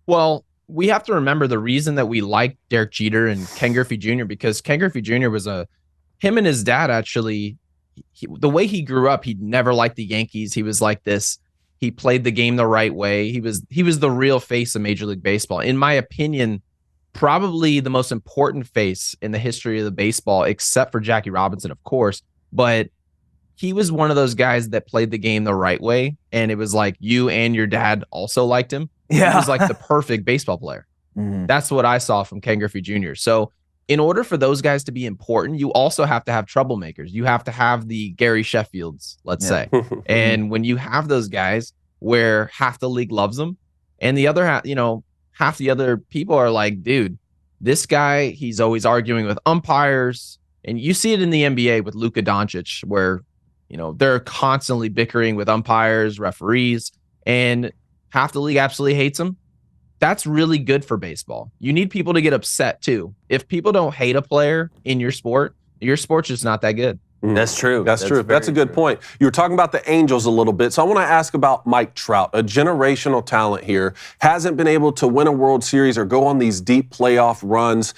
Well, we have to remember the reason that we like Derek Jeter and Ken Griffey Jr. because Ken Griffey Jr. was him and his dad actually, the way he grew up, he never liked the Yankees. He was like this. He played the game the right way. He was the real face of Major League Baseball. In my opinion, probably the most important face in the history of the baseball, except for Jackie Robinson, of course. But he was one of those guys that played the game the right way. And it was like you and your dad also liked him. Yeah. He was like the perfect baseball player. That's what I saw from Ken Griffey Jr. So in order for those guys to be important, you also have to have troublemakers. You have to have the Gary Sheffields, let's say. And when you have those guys where half the league loves them and the other half, half the other people are like, dude, this guy, he's always arguing with umpires. And you see it in the NBA with Luka Doncic, where, they're constantly bickering with umpires, referees, and half the league absolutely hates them. That's really good for baseball. You need people to get upset too. If people don't hate a player in your sport's just not that good. That's true. That's true. That's a good point. You were talking about the Angels a little bit, so I want to ask about Mike Trout, a generational talent here. Hasn't been able to win a World Series or go on these deep playoff runs.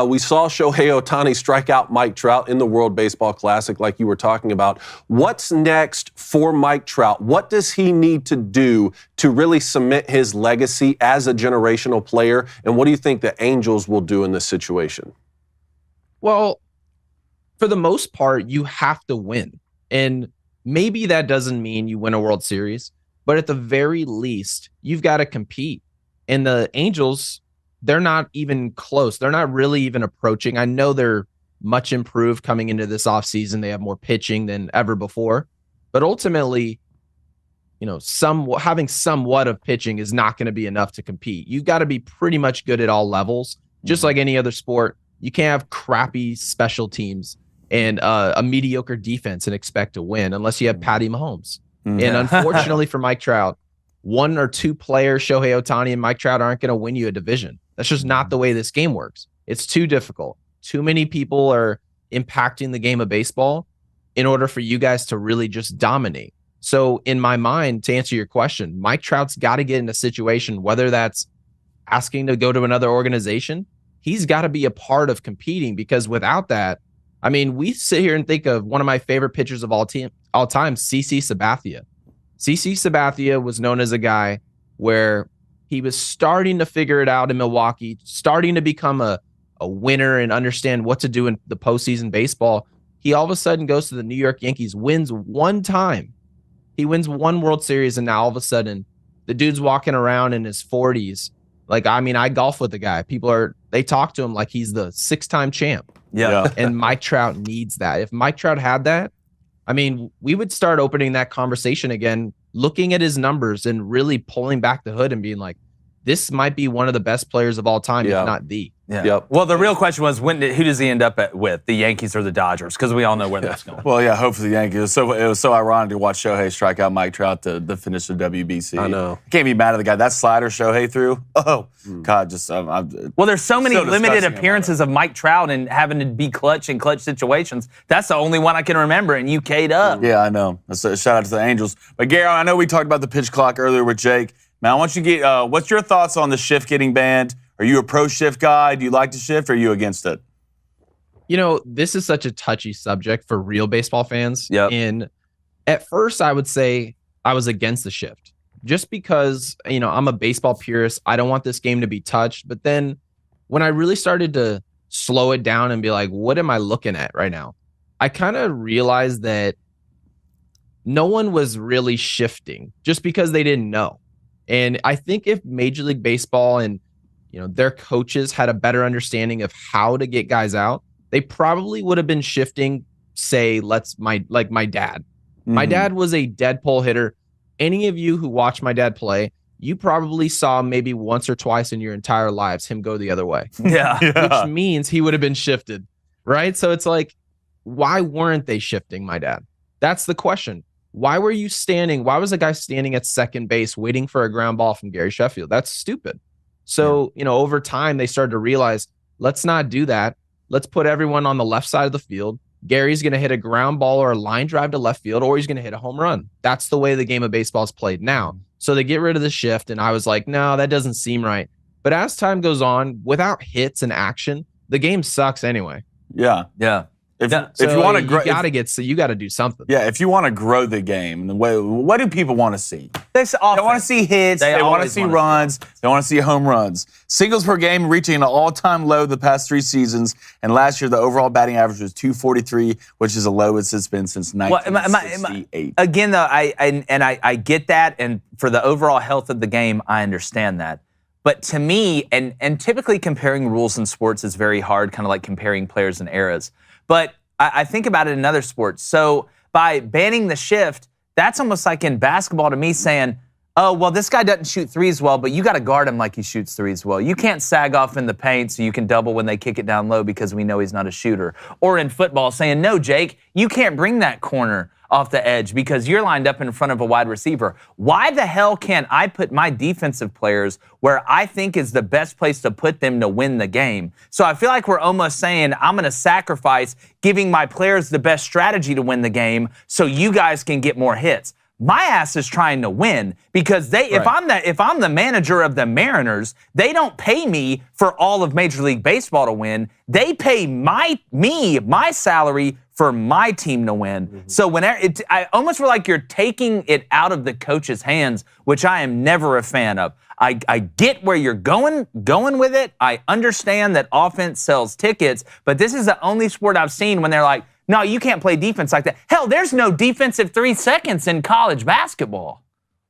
We saw Shohei Ohtani strike out Mike Trout in the World Baseball Classic, like you were talking about. What's next for Mike Trout? What does he need to do to really cement his legacy as a generational player? And what do you think the Angels will do in this situation? Well, for the most part, you have to win. And maybe that doesn't mean you win a World Series, but at the very least, you've got to compete. And the Angels, they're not even close. They're not really even approaching. I know they're much improved coming into this offseason. They have more pitching than ever before. But ultimately, having somewhat of pitching is not going to be enough to compete. You've got to be pretty much good at all levels, just like any other sport. You can't have crappy special teams and a mediocre defense and expect to win unless you have Patty Mahomes. And unfortunately for Mike Trout, one or two players, Shohei Ohtani and Mike Trout, aren't going to win you a division. That's just not the way this game works. It's too difficult. Too many people are impacting the game of baseball in order for you guys to really just dominate. So in my mind, to answer your question, Mike Trout's got to get in a situation, whether that's asking to go to another organization, he's got to be a part of competing, because without that, I mean, we sit here and think of one of my favorite pitchers of all time, CC Sabathia. CC Sabathia was known as a guy where he was starting to figure it out in Milwaukee, starting to become a winner and understand what to do in the postseason baseball. He all of a sudden goes to the New York Yankees, wins one time. He wins one World Series, and now all of a sudden, the dude's walking around in his 40s. Like, I mean, I golf with the guy. They talk to him like he's the 6-time champ. Yeah. And Mike Trout needs that. If Mike Trout had that, I mean, we would start opening that conversation again, looking at his numbers and really pulling back the hood and being like, this might be one of the best players of all time, if not the. Yeah. Yep. Well, the real question was, who does he end up with, the Yankees or the Dodgers? Because we all know where that's going. Well, yeah, hopefully the Yankees. It was so ironic to watch Shohei strike out Mike Trout to finish the WBC. I know. Can't be mad at the guy. That slider Shohei threw. Oh, God, just well, there's so many limited appearances of Mike Trout and having to be clutch in clutch situations. That's the only one I can remember, and you K'd up. Yeah, I know. So, shout out to the Angels. But Gary, I know we talked about the pitch clock earlier with Jake. Man, I want you to get, what's your thoughts on the shift getting banned? Are you a pro-shift guy? Do you like to shift, or are you against it? This is such a touchy subject for real baseball fans. Yep. And at first, I would say I was against the shift. Just because, I'm a baseball purist. I don't want this game to be touched. But then when I really started to slow it down and be like, what am I looking at right now? I kind of realized that no one was really shifting just because they didn't know. And I think if Major League Baseball and their coaches had a better understanding of how to get guys out, they probably would have been shifting, say, my dad. Mm-hmm. My dad was a dead pull hitter. Any of you who watched my dad play, you probably saw maybe once or twice in your entire lives him go the other way. Yeah. Which means he would have been shifted, right? So it's like, why weren't they shifting my dad? That's the question. Why were you standing? Why was a guy standing at second base waiting for a ground ball from Gary Sheffield? That's stupid. So, over time, they started to realize, let's not do that. Let's put everyone on the left side of the field. Gary's going to hit a ground ball or a line drive to left field, or he's going to hit a home run. That's the way the game of baseball is played now. So they get rid of the shift, and I was like, no, that doesn't seem right. But as time goes on, without hits and action, the game sucks anyway. Yeah. Yeah. If you want to grow, you got to do something. Yeah, if you want to grow the game, what do people want to see? They want to see hits. They want to see runs. They want to see home runs. Singles per game reaching an all-time low the past 3 seasons, and last year the overall batting average was .243, which is the lowest it's been since 1968. Again, though, I get that, and for the overall health of the game, I understand that. But to me, and typically comparing rules in sports is very hard, kind of like comparing players and eras. But I think about it in other sports. So by banning the shift, that's almost like in basketball to me saying, oh, well, this guy doesn't shoot threes well, but you got to guard him like he shoots threes well. You can't sag off in the paint so you can double when they kick it down low because we know he's not a shooter. Or in football saying, no, Jake, you can't bring that corner off the edge because you're lined up in front of a wide receiver. Why the hell can't I put my defensive players where I think is the best place to put them to win the game? So I feel like we're almost saying I'm going to sacrifice giving my players the best strategy to win the game so you guys can get more hits. My ass is trying to win because if I'm the manager of the Mariners, they don't pay me for all of Major League Baseball to win. They pay my salary for my team to win. Mm-hmm. So I almost feel like you're taking it out of the coach's hands, which I am never a fan of. I get where you're going with it. I understand that offense sells tickets, but this is the only sport I've seen when they're like, No, you can't play defense like that. Hell, there's no defensive 3 seconds in college basketball.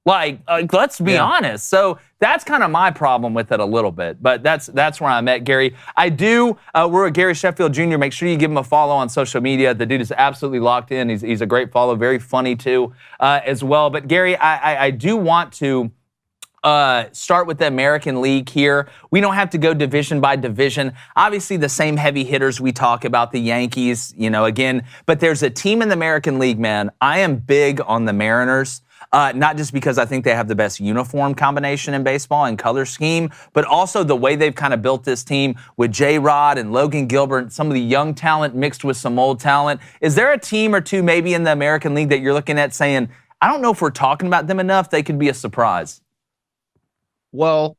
Like let's be honest. So that's kind of my problem with it a little bit. But that's where I'm at, Gary. I do. We're at Gary Sheffield Jr. Make sure you give him a follow on social media. The dude is absolutely locked in. He's a great follow. Very funny too, as well. But Gary, I do want to start with the American League here. We don't have to go division by division. Obviously, the same heavy hitters we talk about, the Yankees, again. But there's a team in the American League, man. I am big on the Mariners. Not just because I think they have the best uniform combination in baseball and color scheme, but also the way they've kind of built this team with J-Rod and Logan Gilbert, some of the young talent mixed with some old talent. Is there a team or two maybe in the American League that you're looking at saying, I don't know if we're talking about them enough, they could be a surprise? Well,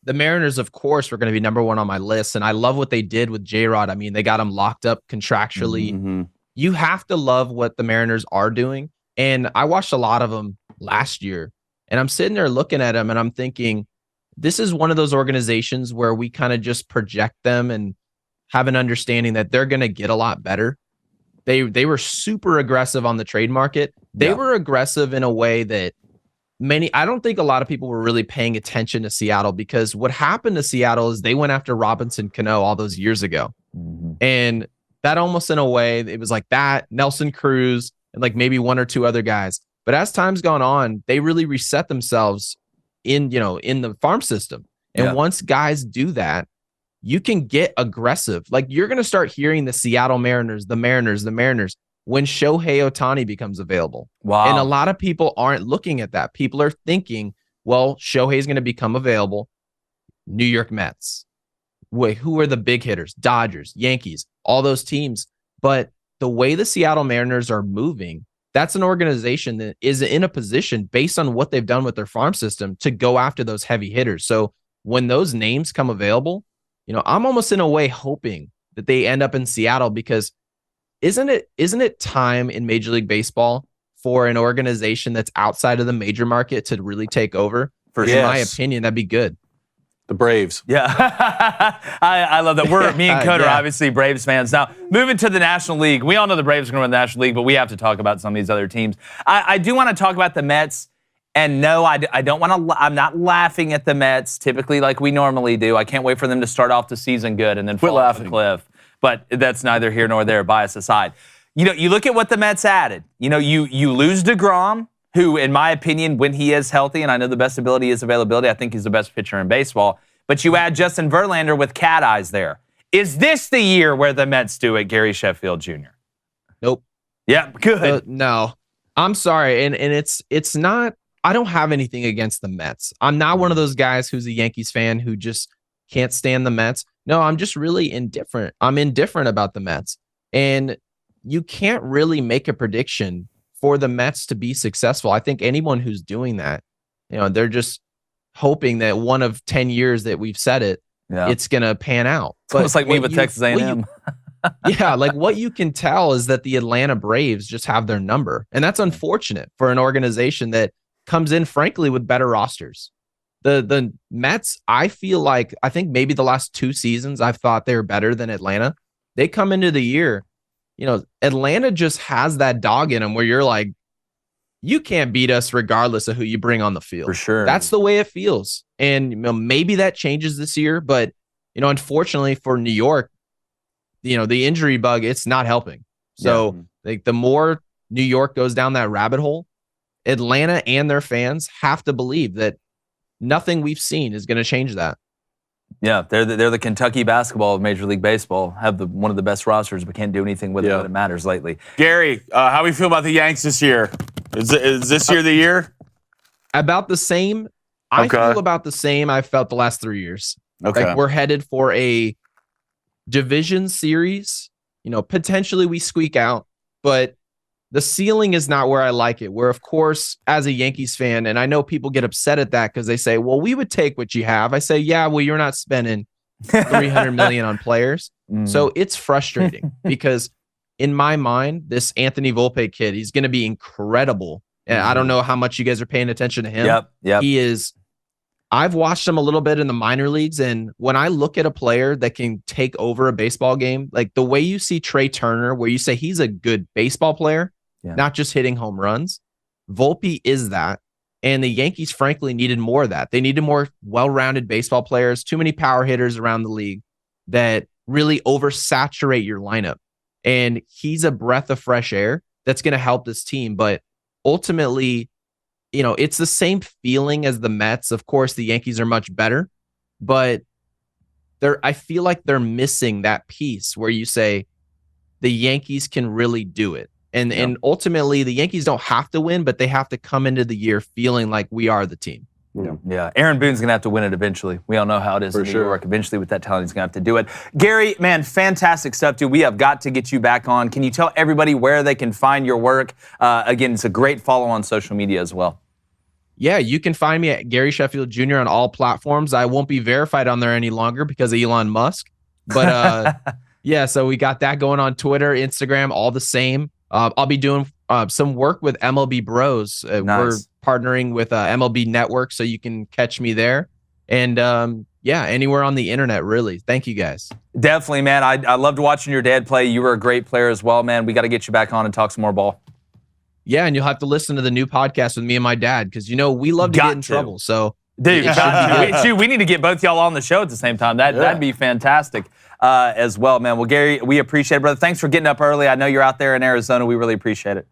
the Mariners, of course, were going to be number one on my list, and I love what they did with J-Rod. I mean, they got him locked up contractually. Mm-hmm. You have to love what the Mariners are doing, and I watched a lot of them last year, and I'm sitting there looking at them, and I'm thinking, this is one of those organizations where we kind of just project them and have an understanding that they're going to get a lot better. They were super aggressive on the trade market. They were aggressive in a way that I don't think a lot of people were really paying attention to Seattle, because what happened to Seattle is they went after Robinson Cano all those years ago. Mm-hmm. And that almost in a way, it was like that, Nelson Cruz, and like maybe one or two other guys. But as time's gone on, they really reset themselves in the farm system. And once guys do that, you can get aggressive. Like you're going to start hearing the Seattle Mariners, the Mariners, when Shohei Ohtani becomes available. Wow. And a lot of people aren't looking at that. People are thinking, well, Shohei's going to become available. New York Mets. Wait, who are the big hitters? Dodgers, Yankees, all those teams. But the way the Seattle Mariners are moving, that's an organization that is in a position based on what they've done with their farm system to go after those heavy hitters. So when those names come available, I'm almost in a way hoping that they end up in Seattle, because isn't it time in Major League Baseball for an organization that's outside of the major market to really take over? In my opinion, that'd be good. The Braves. Yeah. I love that. Me and Coder are obviously Braves fans. Now, moving to the National League. We all know the Braves are going to win the National League, but we have to talk about some of these other teams. I do want to talk about the Mets. And no, I don't want to. I'm not laughing at the Mets typically like we normally do. I can't wait for them to start off the season good and then fall off the cliff. But that's neither here nor there, bias aside. You look at what the Mets added. You lose DeGrom, who, in my opinion, when he is healthy, and I know the best ability is availability, I think he's the best pitcher in baseball. But you add Justin Verlander with cat eyes there. Is this the year where the Mets do it, Gary Sheffield Jr.? Nope. Yeah, good. No, I'm sorry. And it's not. I don't have anything against the Mets. I'm not one of those guys who's a Yankees fan who just can't stand the Mets. No, I'm just really indifferent. I'm indifferent about the Mets. And you can't really make a prediction for the Mets to be successful. I think anyone who's doing that, they're just hoping that one of 10 years that we've said it, it's going to pan out. It's almost like me with Texas A&M. Like what you can tell is that the Atlanta Braves just have their number. And that's unfortunate for an organization that comes in, frankly, with better rosters. The Mets, I think maybe the last 2 seasons, I've thought they were better than Atlanta. They come into the year, Atlanta just has that dog in them where you're like, you can't beat us regardless of who you bring on the field. For sure. That's the way it feels. And maybe that changes this year, but unfortunately for New York, the injury bug, it's not helping. So like the more New York goes down that rabbit hole, Atlanta and their fans have to believe that nothing we've seen is going to change that. Yeah, they're the Kentucky basketball of Major League Baseball. Have one of the best rosters, but can't do anything with it when it matters lately. Gary, how do we feel about the Yanks this year? Is this year the year? About the same. I feel about the same I've felt the last 3 years. Okay. Like we're headed for a division series. Potentially we squeak out, but the ceiling is not where I like it. Where, of course, as a Yankees fan, and I know people get upset at that because they say, well, we would take what you have. I say, yeah, well, you're not spending $300 million on players. So it's frustrating because in my mind, this Anthony Volpe kid, he's going to be incredible. And I don't know how much you guys are paying attention to him. Yep. He is I've watched him a little bit in the minor leagues, and when I look at a player that can take over a baseball game, like the way you see Trey Turner, where you say he's a good baseball player, not just hitting home runs, Volpe is that. And the Yankees, frankly, needed more of that. They needed more well-rounded baseball players, too many power hitters around the league that really oversaturate your lineup. And he's a breath of fresh air that's going to help this team. But ultimately, it's the same feeling as the Mets. Of course, the Yankees are much better, but I feel like they're missing that piece where you say the Yankees can really do it. And ultimately, the Yankees don't have to win, but they have to come into the year feeling like we are the team. Yeah. Aaron Boone's going to have to win it eventually. We all know how it is in New York. Eventually, with that talent, he's going to have to do it. Gary, man, fantastic stuff, dude. We have got to get you back on. Can you tell everybody where they can find your work? Again, it's a great follow on social media as well. Yeah, you can find me at Gary Sheffield Jr. on all platforms. I won't be verified on there any longer because of Elon Musk. But yeah, so we got that going on Twitter, Instagram, all the same. I'll be doing some work with MLB Bros. Nice. We're partnering with MLB Network, so you can catch me there. And anywhere on the internet, really. Thank you, guys. Definitely, man. I loved watching your dad play. You were a great player as well, man. We got to get you back on and talk some more ball. Yeah, and you'll have to listen to the new podcast with me and my dad because, we love to get in trouble. So, dude, we need to get both y'all on the show at the same time. That'd be fantastic as well, man. Well, Gary, we appreciate it, brother. Thanks for getting up early. I know you're out there in Arizona. We really appreciate it.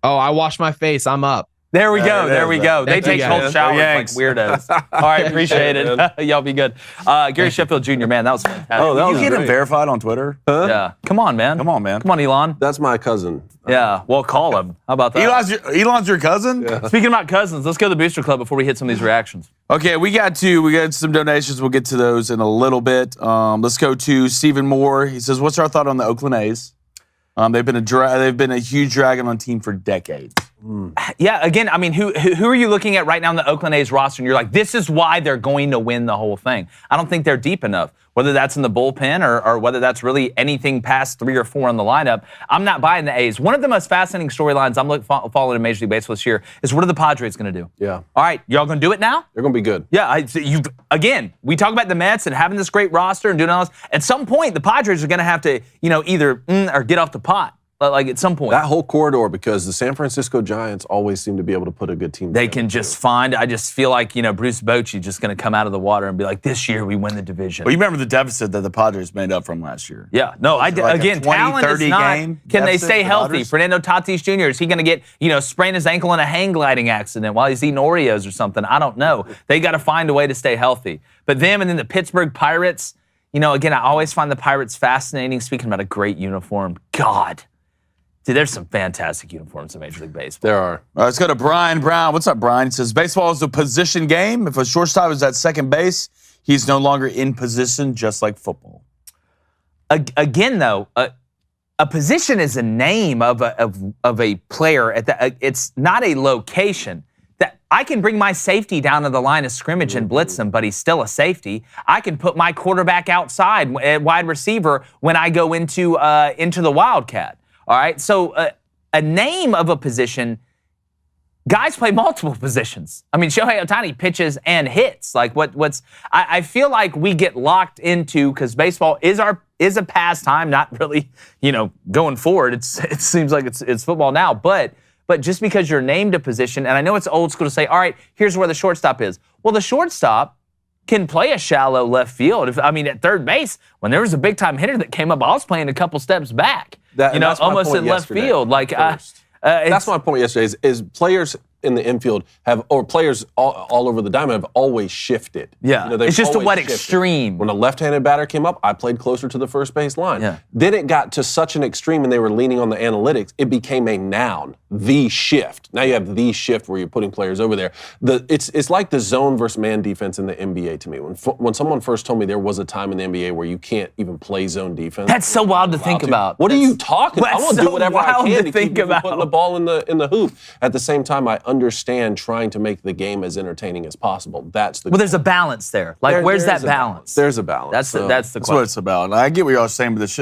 Oh, I washed my face. I'm up. There we go. There we go. They take cold showers like weirdos. All right, appreciate it. Y'all be good. Gary Sheffield Jr., man, that was fantastic. Oh, that was you get him verified on Twitter? Huh? Yeah. Come on, man. Come on, Elon. That's my cousin. Yeah. Well, call him. How about that? Elon's your cousin? Yeah. Speaking about cousins, let's go to the Booster Club before we hit some of these reactions. Okay, we got some donations. We'll get to those in a little bit. Let's go to Stephen Moore. He says, "What's our thought on the Oakland A's? They've been a huge drag on team for decades." Yeah, again, I mean, who are you looking at right now in the Oakland A's roster and you're like, this is why they're going to win the whole thing? I don't think they're deep enough, whether that's in the bullpen or whether that's really anything past 3 or 4 in the lineup. I'm not buying the A's. One of the most fascinating storylines I'm following in Major League Baseball this year is what are the Padres going to do? Yeah. All right, y'all going to do it now? They're going to be good. Yeah, again, we talk about the Mets and having this great roster and doing all this. At some point, the Padres are going to have to, either or get off the pot. Like at some point. That whole corridor, because the San Francisco Giants always seem to be able to put a good team together. They can just find, I just feel like, Bruce Bochy just going to come out of the water and be like, this year we win the division. Well, you remember the deficit that the Padres made up from last year. Yeah. No, again, 20, talent 30 is not, game can they stay healthy? Padres? Fernando Tatis Jr., is he going to get, sprain his ankle in a hang gliding accident while he's eating Oreos or something? I don't know. They got to find a way to stay healthy. But them and then the Pittsburgh Pirates, again, I always find the Pirates fascinating. Speaking about a great uniform, God. Dude, there's some fantastic uniforms in Major League Baseball. There are. All right, let's go to Brian Brown. What's up, Brian? He says, baseball is a position game. If a shortstop is at second base, he's no longer in position, just like football. Again, though, a position is a name of a player. It's not a location. That I can bring my safety down to the line of scrimmage and blitz him, but he's still a safety. I can put my quarterback outside at wide receiver when I go into the Wildcat. All right, so a name of a position, guys play multiple positions. I mean, Shohei Ohtani pitches and hits. Like I feel like we get locked into, because baseball is a pastime, not really, going forward. It seems like it's football now, but just because you're named a position, and I know it's old school to say, all right, here's where the shortstop is. Well, the shortstop can play a shallow left field. At third base, when there was a big-time hitter that came up, I was playing a couple steps back, almost in left field. That's my point yesterday is players in the infield players all over the diamond have always shifted. Yeah, it's just to what extreme? When a left-handed batter came up, I played closer to the first base line. Yeah. Then it got to such an extreme and they were leaning on the analytics, it became a noun, the shift. Now you have the shift where you're putting players over there. It's like the zone versus man defense in the NBA to me. When someone first told me there was a time in the NBA where you can't even play zone defense. That's so wild to think about. What are you talking about? I want to do whatever I can to keep about putting the ball in the hoop. At the same time, I understand trying to make the game as entertaining as possible. That's the goal. There's a balance there. Where's that balance? There's a balance. That's the That's question. what it's about. And I get what y'all are saying, but it's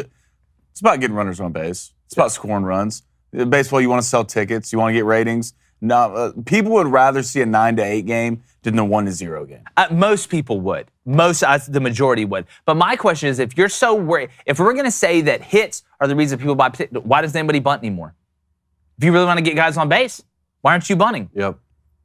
about getting runners on base. It's about scoring runs. In baseball, you want to sell tickets. You want to get ratings. No, people would rather see a 9-8 game than the 1-0 game. Most people would. The majority would. But my question is, if you're so worried, if we're going to say that hits are the reason people buy, why doesn't anybody bunt anymore? If you really want to get guys on base, why aren't you bunting? Yep.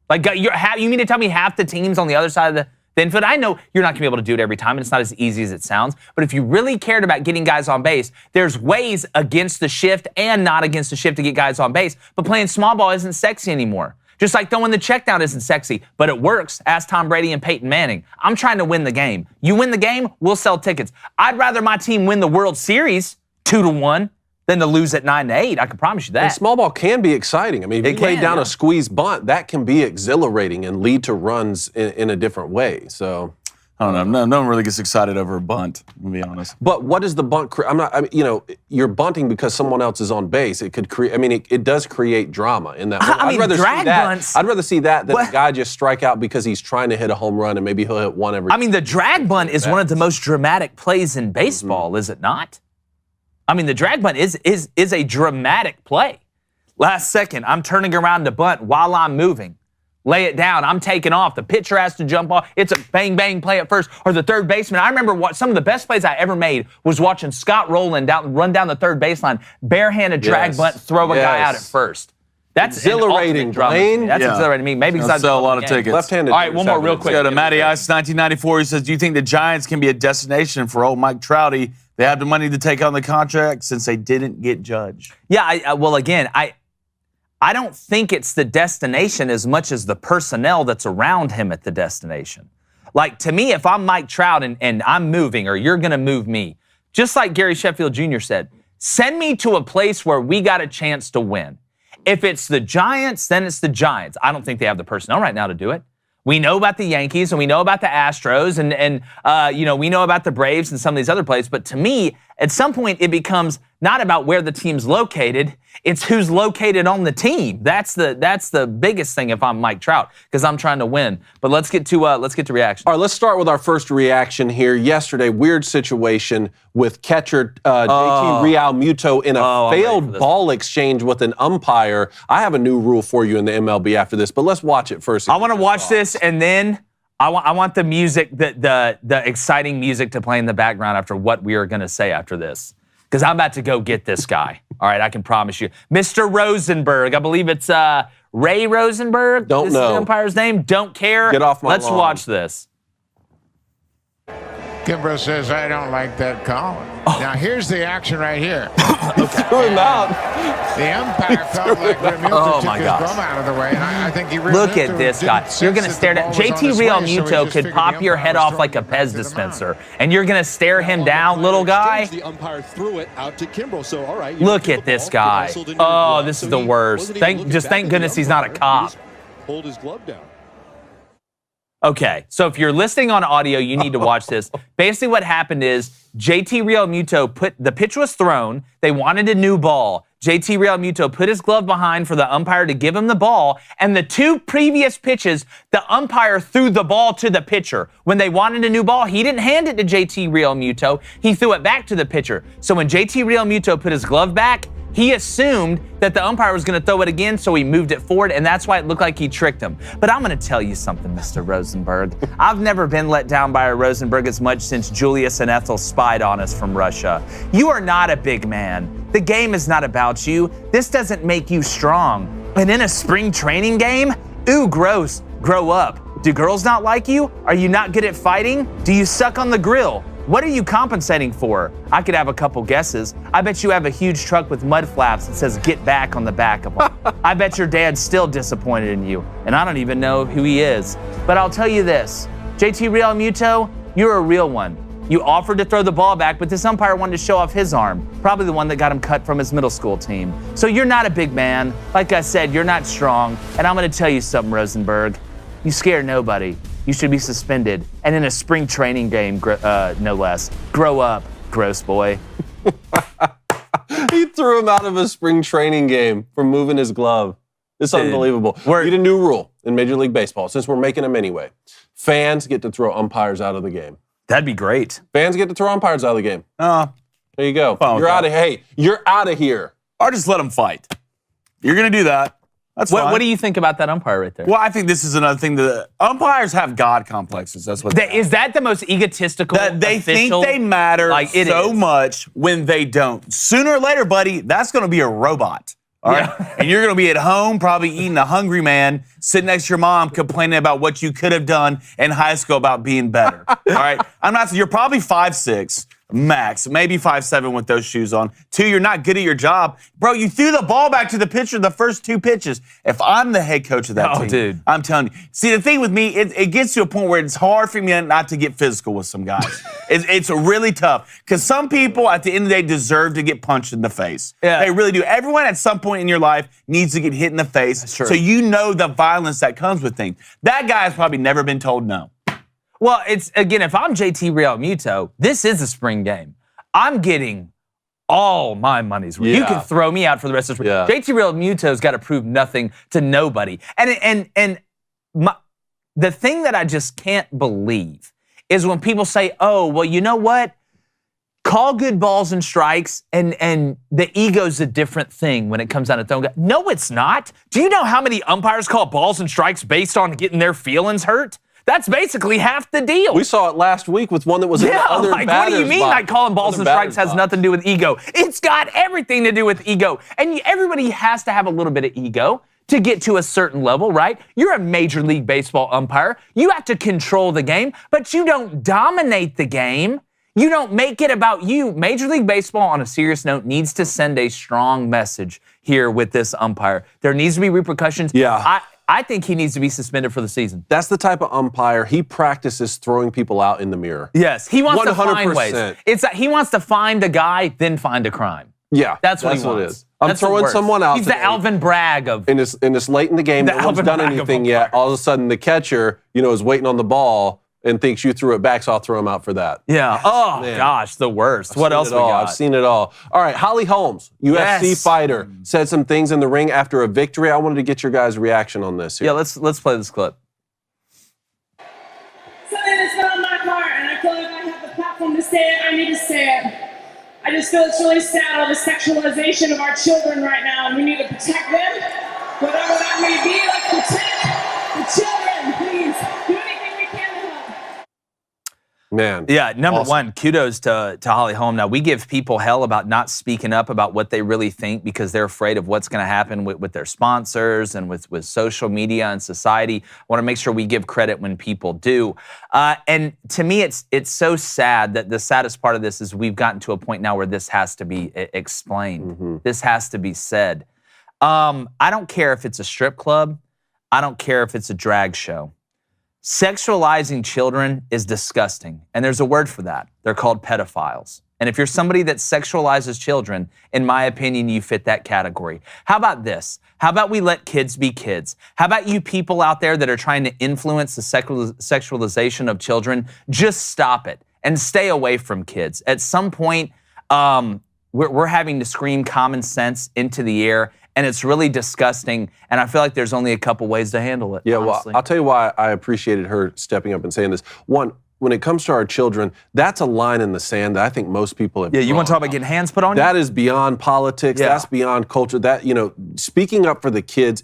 Like, you mean to tell me half the teams on the other side of the infield? I know you're not going to be able to do it every time, and it's not as easy as it sounds. But if you really cared about getting guys on base, there's ways against the shift and not against the shift to get guys on base. But playing small ball isn't sexy anymore. Just like throwing the check down isn't sexy, but it works. Ask Tom Brady and Peyton Manning. I'm trying to win the game. You win the game, we'll sell tickets. I'd rather my team win the World Series 2-1 than to lose at 9-8. I can promise you that. And small ball can be exciting. I mean, if you lay down a squeeze bunt, that can be exhilarating and lead to runs in a different way. So I don't know. No one really gets excited over a bunt, to be honest. But what does the bunt create? You're bunting because someone else is on base. It could create. I mean, it does create drama in that. I'd rather drag bunts. I'd rather see that than a guy just strike out because he's trying to hit a home run and maybe he'll hit one every. I mean, the drag bunt is one of the most dramatic plays in baseball, is it not? I mean, the drag bunt is a dramatic play. Last second, I'm turning around to bunt while I'm moving. Lay it down. I'm taking off. The pitcher has to jump off. It's a bang, bang play at first. Or the third baseman. I remember some of the best plays I ever made was watching Scott Rowland run down the third baseline, barehanded drag bunt, throw a guy out at first. That's exhilarating, Blaine. That's exhilarating to me. Maybe because I sell a lot of tickets. Left-handed. All right, one more real quick. Let's go to Matty Ice, 1994. He says, do you think the Giants can be a destination for old Mike Trouty? They have the money to take on the contract since they didn't get Judge. Yeah, I don't think it's the destination as much as the personnel that's around him at the destination. Like, to me, if I'm Mike Trout and I'm moving, or you're going to move me, just like Gary Sheffield Jr. said, send me to a place where we got a chance to win. If it's the Giants, then it's the Giants. I don't think they have the personnel right now to do it. We know about the Yankees and we know about the Astros and we know about the Braves and some of these other places. But to me, at some point, it becomes not about where the team's located. It's who's located on the team. That's the biggest thing if I'm Mike Trout, because I'm trying to win. But let's get to reaction. All right, let's start with our first reaction here. Yesterday, weird situation with catcher JT Realmuto in a failed ball exchange with an umpire. I have a new rule for you in the MLB after this, but let's watch it first. I want to watch this, and then I want the music, the exciting music to play in the background after what we are going to say after this. Because I'm about to go get this guy. All right, I can promise you. Mr. Rosenberg. I believe it's Ray Rosenberg. Don't know. This is the umpire's name. Don't care. Get off my lawn. Let's watch this. Kimbrough says, I don't like that call. Now, here's the action right here. He threw him out. The umpire felt like Realmuto took his glove out of the way, and I think he really Look at this guy. You're going to stare at JT Realmuto could pop your head off like a Pez dispenser, and you're going to stare him down, little guy? The umpire threw it out to Kimbrough, so all right. Look at this guy. Oh, this is the worst. Thank goodness he's not a cop. Hold his glove down. Okay, so if you're listening on audio, you need to watch this. Basically what happened is JT Realmuto the pitch was thrown. They wanted a new ball. JT Realmuto put his glove behind for the umpire to give him the ball, and the two previous pitches, the umpire threw the ball to the pitcher. When they wanted a new ball, he didn't hand it to JT Realmuto. He threw it back to the pitcher. So when JT Realmuto put his glove back, he assumed that the umpire was going to throw it again, so he moved it forward, and that's why it looked like he tricked him. But I'm going to tell you something, Mr. Rosenberg. I've never been let down by a Rosenberg as much since Julius and Ethel spied on us from Russia. You are not a big man. The game is not about you. This doesn't make you strong. And in a spring training game? Ooh, gross. Grow up. Do girls not like you? Are you not good at fighting? Do you suck on the grill? What are you compensating for? I could have a couple guesses. I bet you have a huge truck with mud flaps that says "Get Back" on the back of it. I bet your dad's still disappointed in you, and I don't even know who he is. But I'll tell you this, JT Realmuto, you're a real one. You offered to throw the ball back, but this umpire wanted to show off his arm, probably the one that got him cut from his middle school team. So you're not a big man. Like I said, you're not strong, and I'm going to tell you something, Rosenberg. You scare nobody. You should be suspended, and in a spring training game, no less. Grow up, gross boy. He threw him out of a spring training game for moving his glove. It's unbelievable. We need a new rule in Major League Baseball, since we're making them anyway. Fans get to throw umpires out of the game. That'd be great. Fans get to throw umpires out of the game. There you go. You're out of here. Or just let them fight. You're going to do that. That's fine. What do you think about that umpire right there? Well, I think this is another thing that umpires have God complexes. That's what Is that the most egotistical? That they official? think they matter so is. much when they don't. Sooner or later, buddy, that's going to be a robot. All right? And you're going to be at home probably eating a hungry man, sitting next to your mom complaining about what you could have done in high school about being better. All right? You're probably 5'6", max, maybe 5'7" with those shoes on. 2, you're not good at your job. Bro, you threw the ball back to the pitcher the first 2 pitches. If I'm the head coach of that team, dude. I'm telling you. See, the thing with me, it gets to a point where it's hard for me not to get physical with some guys. It's really tough. Because some people, at the end of the day, deserve to get punched in the face. Yeah. They really do. Everyone at some point in your life needs to get hit in the face so you know the violence that comes with things. That guy has probably never been told no. Well, it's again, if I'm JT Realmuto, this is a spring game. I'm getting all my money's worth. Yeah. You can throw me out for the rest of the spring. JT Realmuto's got to prove nothing to nobody. And the thing that I just can't believe is when people say, "Oh, well, you know what? Call good balls and strikes, and the ego's a different thing when it comes down to throwing." No, it's not. Do you know how many umpires call balls and strikes based on getting their feelings hurt? That's basically half the deal. We saw it last week with one that was in the other what do you mean like calling balls and strikes has nothing to do with ego? It's got everything to do with ego. And everybody has to have a little bit of ego to get to a certain level, right? You're a Major League Baseball umpire. You have to control the game, but you don't dominate the game. You don't make it about you. Major League Baseball, on a serious note, needs to send a strong message here with this umpire. There needs to be repercussions. Yeah. I think he needs to be suspended for the season. That's the type of umpire. He practices throwing people out in the mirror. Yes, he wants 100%. to find ways. He wants to find a guy, then find a crime. Yeah, that's what he wants. It is. I'm throwing someone out. He's the Alvin Bragg of. In this late in the game, no one's done anything yet. All of a sudden, the catcher, is waiting on the ball and thinks you threw it back, so I'll throw him out for that. Yeah. Oh, man. Gosh, the worst. What else we got? I've seen it all. All right, Holly Holmes, UFC fighter, said some things in the ring after a victory. I wanted to get your guys' reaction on this here. Yeah, let's play this clip. Something that's not on my part, and I feel like I have the platform to say it, I need to say it. I just feel it's really sad, all the sexualization of our children right now, and we need to protect them. Whatever that may be, let's protect the children, please. Do anything we can to help. Man. Yeah, number one, kudos to Holly Holm. Now, we give people hell about not speaking up about what they really think because they're afraid of what's going to happen with their sponsors and with social media and society. I want to make sure we give credit when people do. And to me, it's so sad that the saddest part of this is we've gotten to a point now where this has to be explained. Mm-hmm. This has to be said. I don't care if it's a strip club. I don't care if it's a drag show. Sexualizing children is disgusting, and there's a word for that. They're called pedophiles. And if you're somebody that sexualizes children, in my opinion, you fit that category. How about this? How about we let kids be kids? How about you people out there that are trying to influence the sexualization of children, just stop it and stay away from kids. At some point, we're having to scream common sense into the air, and it's really disgusting, and I feel like there's only a couple ways to handle it. Yeah, honestly. Well, I'll tell you why I appreciated her stepping up and saying this. One, when it comes to our children, that's a line in the sand that I think most people have. Yeah, you want to talk about getting hands put on you? That is beyond politics. Yeah. That's beyond culture. That, speaking up for the kids,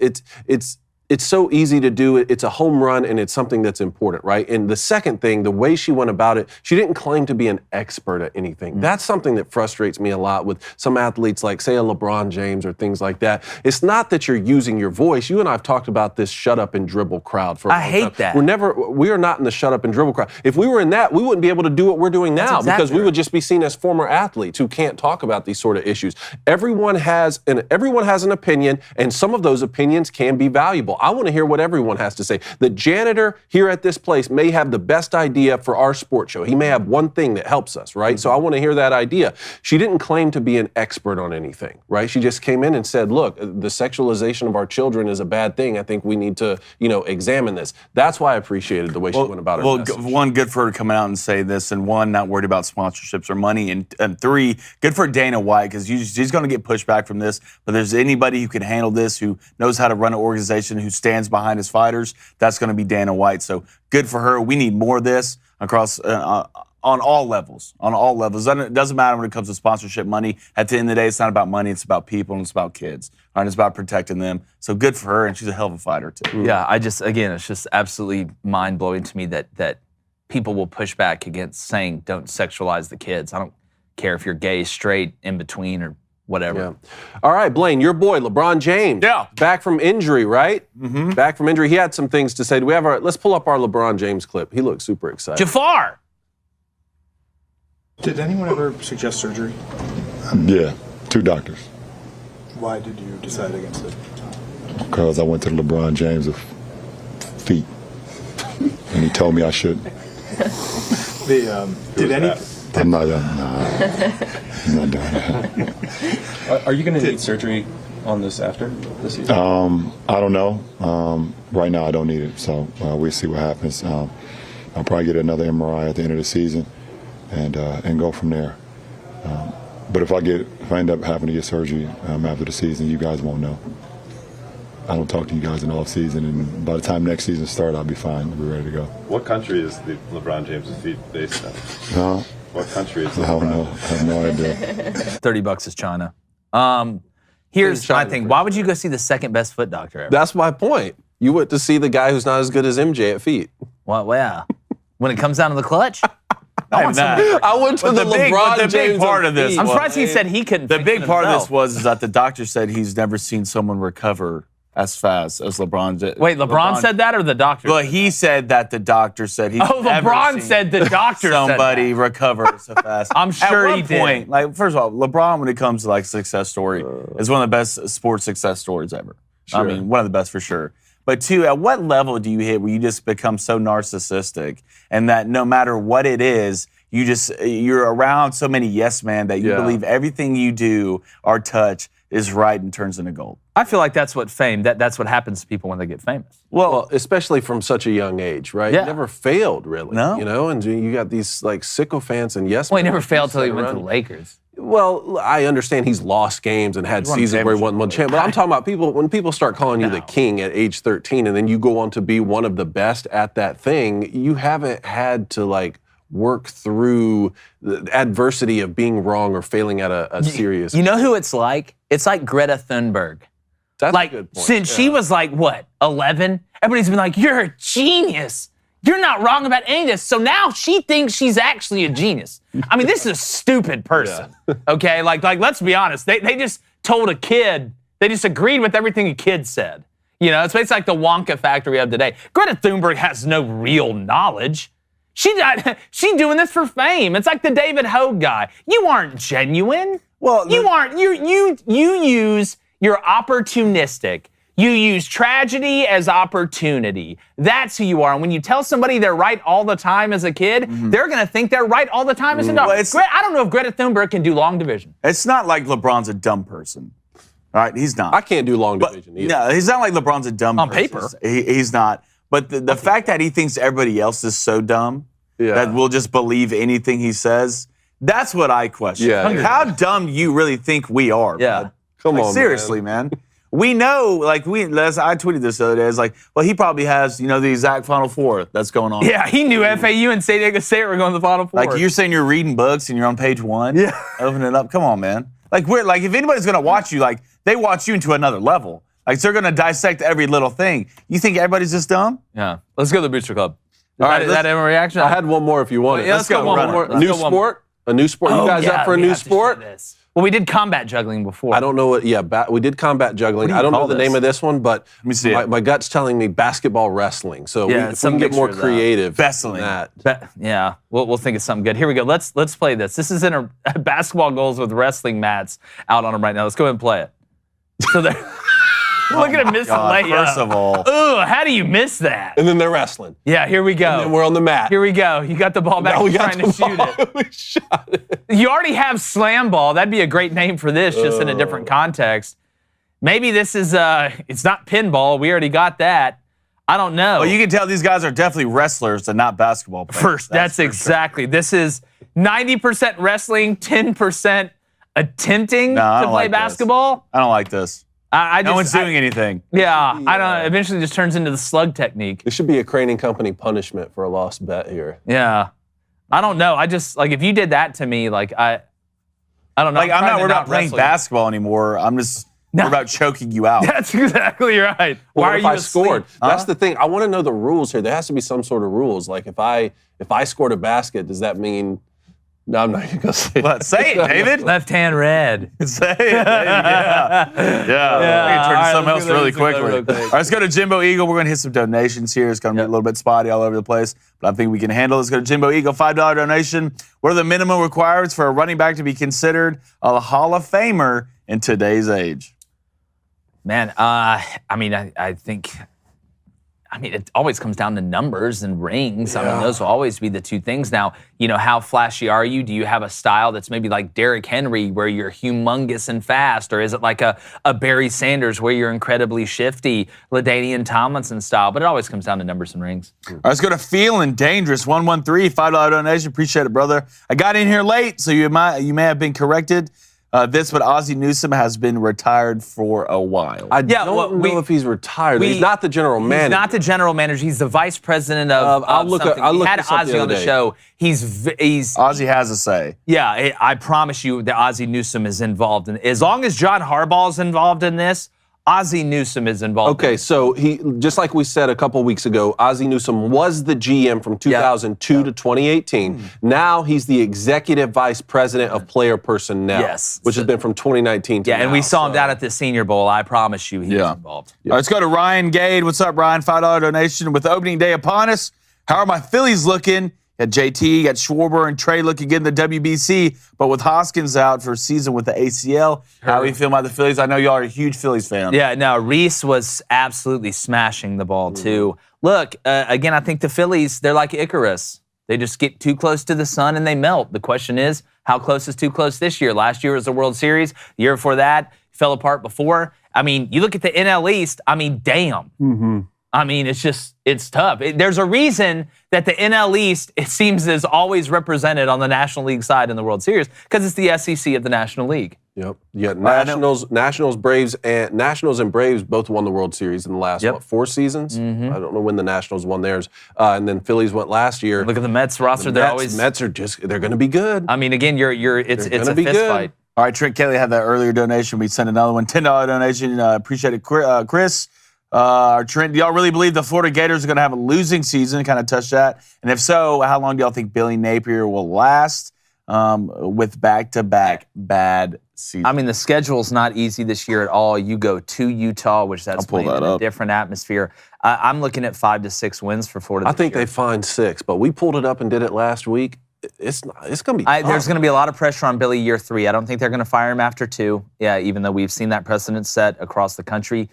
it's so easy to do. It's a home run, and it's something that's important, right? And the second thing, the way she went about it, she didn't claim to be an expert at anything. That's something that frustrates me a lot with some athletes like, say, a LeBron James or things like that. It's not that you're using your voice. You and I have talked about this shut up and dribble crowd for a long time. I hate that. We are not in the shut up and dribble crowd. If we were in that, we wouldn't be able to do what we're doing now because we would just be seen as former athletes who can't talk about these sort of issues. Everyone has an opinion, and some of those opinions can be valuable. I want to hear what everyone has to say. The janitor here at this place may have the best idea for our sports show. He may have one thing that helps us, right? So I want to hear that idea. She didn't claim to be an expert on anything, right? She just came in and said, look, the sexualization of our children is a bad thing. I think we need to, examine this. That's why I appreciated the way she went about her message. One, good for her to come out and say this, and one, not worried about sponsorships or money, and three, good for Dana White, because she's going to get pushback from this, but there's anybody who can handle this, who knows how to run an organization, who stands behind his fighters, that's going to be Dana White. So good for her. We need more of this across on all levels. On all levels. It doesn't matter when it comes to sponsorship money. At the end of the day, it's not about money. It's about people and it's about kids. All right, it's about protecting them. So good for her, and she's a hell of a fighter too. Yeah, it's just absolutely mind blowing to me that people will push back against saying don't sexualize the kids. I don't care if you're gay, straight, in between, or whatever. Yeah. All right, Blaine, your boy, LeBron James. Yeah. Back from injury, right? Mm-hmm. Back from injury. He had some things to say. Do we have let's pull up our LeBron James clip. He looks super excited. Jafar! Did anyone ever suggest surgery? Yeah, 2 doctors. Why did you decide against it? Because I went to the LeBron James of feet, and he told me I shouldn't. I'm not doing that. Are you going to need surgery on this after this season? I don't know. Right now, I don't need it, so we'll see what happens. I'll probably get another MRI at the end of the season, and go from there. But if I end up having to get surgery after the season, you guys won't know. I don't talk to you guys in the off season, and by the time next season starts, I'll be fine. I'll be ready to go. What country is the LeBron James' feet based on? What country is I don't know. I have no idea. $30 is China. Here's my thing. Why would you go see the second best foot doctor ever? That's my point. You went to see the guy who's not as good as MJ at feet. Well, yeah. When it comes down to the clutch? I went to the LeBron James part of this. I'm surprised he said he couldn't. The big part of this was that the doctor said he's never seen someone recover as fast as LeBron did. Wait, LeBron said that or the doctor? Well, he said that the doctor said he's LeBron said the doctor somebody said that. recover so fast. I'm sure At he one did. point, like, first of all, LeBron, when it comes to like success story, is one of the best sports success stories ever. Sure. I mean, one of the best for sure. But 2, at what level do you hit where you just become so narcissistic and that no matter what it is, you're around so many yes men that you believe everything you do or touch is right and turns into gold? I feel like that's what that's what happens to people when they get famous. Well, especially from such a young age, right? Yeah. He never failed, really. No. You know, and you got these like sycophants and yes Well, he men never that failed just till he like went to run. the Lakers. Well, I understand he's lost games and had seasons where he won champ, but I'm talking about when people start calling you the king at age 13 and then you go on to be one of the best at that thing, you haven't had to like work through the adversity of being wrong or failing at a serious. You know who it's like? It's like Greta Thunberg. That's like, a good point. since she was like, what, 11? Everybody's been like, you're a genius. You're not wrong about any of this. So now she thinks she's actually a genius. I mean, this is a stupid person, okay? Like, let's be honest. They just told a kid, they just agreed with everything a kid said. You know, it's like the Wonka factor we have today. Greta Thunberg has no real knowledge. She doing this for fame. It's like the David Hogue guy. You aren't genuine. Well, you aren't. You use you're opportunistic. You use tragedy as opportunity. That's who you are. And when you tell somebody they're right all the time as a kid, they're going to think they're right all the time as an adult. Well, I don't know if Greta Thunberg can do long division. It's not like LeBron's a dumb person. All right, he's not. I can't do long division either. No, he's not like LeBron's a dumb person. On paper. He's not. But the fact that he thinks everybody else is so dumb that we'll just believe anything he says, that's what I question. Yeah, like, how dumb do you really think we are? Yeah. Bud? Come like, on, seriously, man. We know, like, I tweeted this the other day. It's like, well, he probably has, the exact Final Four that's going on. Yeah, he knew FAU and San Diego State were going to the Final Four. Like, you're saying you're reading books and you're on page 1? Yeah. Open it up. Come on, man. Like, if anybody's going to watch you, like, they watch you into another level. Like, they're going to dissect every little thing. You think everybody's just dumb? Yeah. Let's go to the Booster Club. All right, Is that a reaction? I had one more if you want it. Yeah, let's go one more. A new sport? A new sport? You guys up for a new sport? Well, we did combat juggling before. I don't know what, we did combat juggling. I don't know the name of this one, but Let me see my gut's telling me basketball wrestling. So if we can get more creative. Wrestling. Yeah, we'll think of something good. Here we go. Let's play this. This is in a basketball goals with wrestling mats out on them right now. Let's go ahead and play it. So they're look at him miss the layup. First of all. Ooh, how do you miss that? And then they're wrestling. Yeah, here we go. And then we're on the mat. Here we go. You got the ball back. Now we You're got trying to shoot it. We shot it. You already have slam ball. That'd be a great name for this, just in a different context. Maybe this is it's not pinball. We already got that. I don't know. Well, you can tell these guys are definitely wrestlers and not basketball players. First, that's exactly. Sure. This is 90% wrestling, 10% attempting to play basketball. I don't like this. No one's doing anything. Yeah, I don't. Eventually, just turns into the slug technique. There should be a craning company punishment for a lost bet here. Yeah. I don't know. I just, like, if you did that to me, like, I don't know. Like, I'm not worried about playing basketball anymore. I'm just worried about choking you out. That's exactly right. Well, Why are you I scored? asleep? That's the thing. I want to know the rules here. There has to be some sort of rules. Like, if I scored a basket, does that mean? No, I'm not going to say it. Say it, David. Left hand red. Say it. Yeah. We can turn to something else really quickly. All right, let's go to Jimbo Eagle. We're going to hit some donations here. It's going to be a little bit spotty all over the place, but I think we can handle it. Let's go to Jimbo Eagle, $5 donation. What are the minimum requirements for a running back to be considered a Hall of Famer in today's age? Man, I mean, I think... I mean, it always comes down to numbers and rings. I mean, those will always be the two things. Now, you know, how flashy are you? Do you have a style that's maybe like Derrick Henry where you're humongous and fast? Or is it like a Barry Sanders where you're incredibly shifty, LaDainian Tomlinson style? But it always comes down to numbers and rings. All right, let's go to Feeling Dangerous, 113, $5 donation. Appreciate it, brother. I got in here late, so you may have been corrected. But Ozzie Newsome has been retired for a while. I don't know if he's retired. He's not the general manager. He's not the general manager. He's the vice president of something. We had Ozzie on the show. Ozzie has a say. Yeah, I promise you that Ozzie Newsome is involved in it. As long as John Harbaugh is involved in this, Ozzie Newsome is involved. Okay, so he, just like we said a couple weeks ago, Ozzie Newsome was the GM from 2002 to 2018. Now he's the executive vice president of player personnel, which has been from 2019 to now. And we saw him down at the Senior Bowl. I promise you he was involved. All right, let's go to Ryan Gade. What's up, Ryan? $5 donation. With opening day upon us, how are my Phillies looking? Got JT, got Schwarber and Trey looking good in the WBC, but with Hoskins out for a season with the ACL, how are you feeling about the Phillies? I know y'all are a huge Phillies fan. Yeah, no, Reese was absolutely smashing the ball too. Look, again, I think the Phillies, they're like Icarus. They just get too close to the sun and they melt. The question is, how close is too close this year? Last year was the World Series. The year before that, fell apart before. I mean, you look at the NL East, I mean, damn. I mean, it's tough. There's a reason that the NL East, it seems, is always represented on the National League side in the World Series because it's the SEC of the National League. Yep. Yeah. Nationals, Braves, and Nationals and Braves both won the World Series in the last 4 seasons. I don't know when the Nationals won theirs, and then Phillies went last year. Look at the Mets roster; Mets are they're going to be good. I mean, again, it's a fist fight. All right, Trent Kelly had that earlier donation. We sent another one, $10 donation. Appreciate it, Chris. Trent, do y'all really believe the Florida Gators are going to have a losing season? Kind of touch that. And if so, how long do y'all think Billy Napier will last with back-to-back bad seasons? I mean, the schedule's not easy this year at all. You go to Utah, which that's playing in a different atmosphere. I'm looking at 5 to 6 wins for Florida this I think year. they find 6, but we pulled it up and did it last week. It's going to be tough. There's going to be a lot of pressure on Billy year 3. I don't think they're going to fire him after 2. Yeah, even though we've seen that precedent set across the country.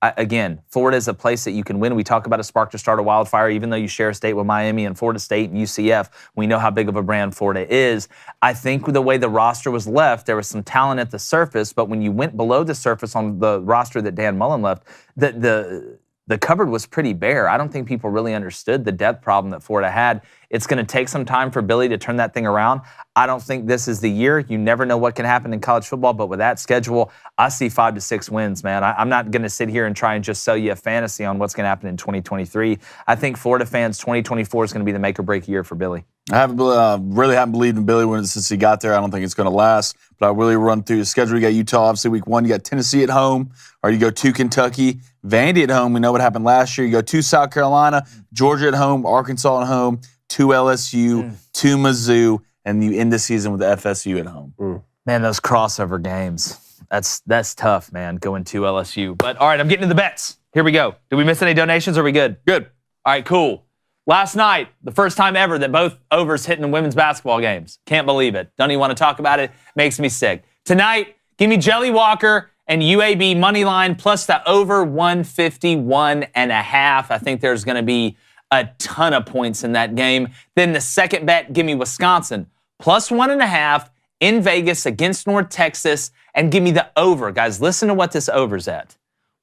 Again, Florida is a place that you can win. We talk about a spark to start a wildfire, even though you share a state with Miami and Florida State and UCF. We know how big of a brand Florida is. I think the way the roster was left, there was some talent at the surface, but when you went below the surface on the roster that Dan Mullen left, the cupboard was pretty bare. I don't think people really understood the depth problem that Florida had. It's going to take some time for Billy to turn that thing around. I don't think this is the year. You never know what can happen in college football, but with that schedule, I see 5 to 6 wins, man. I'm not going to sit here and try and just sell you a fantasy on what's going to happen in 2023. I think Florida fans, 2024 is going to be the make or break year for Billy. I really haven't believed in Billy since he got there. I don't think it's going to last. But I'll really run through the schedule. You got Utah, obviously, week 1. You got Tennessee at home, or you go to Kentucky. Vandy at home. We know what happened last year. You go to South Carolina, Georgia at home, Arkansas at home, to LSU, to Mizzou, and you end the season with FSU at home. Man, those crossover games. That's tough, man, going to LSU. But all right, I'm getting to the bets. Here we go. Did we miss any donations? Or are we good? Good. All right, cool. Last night, the first time ever that both overs hit in women's basketball games. Can't believe it. Don't even want to talk about it. Makes me sick. Tonight, give me Jelly Walker and UAB money line plus the over 151.5. I think there's going to be a ton of points in that game. Then the second bet, give me Wisconsin plus 1.5 in Vegas against North Texas, and give me the over. Guys, listen to what this over's at.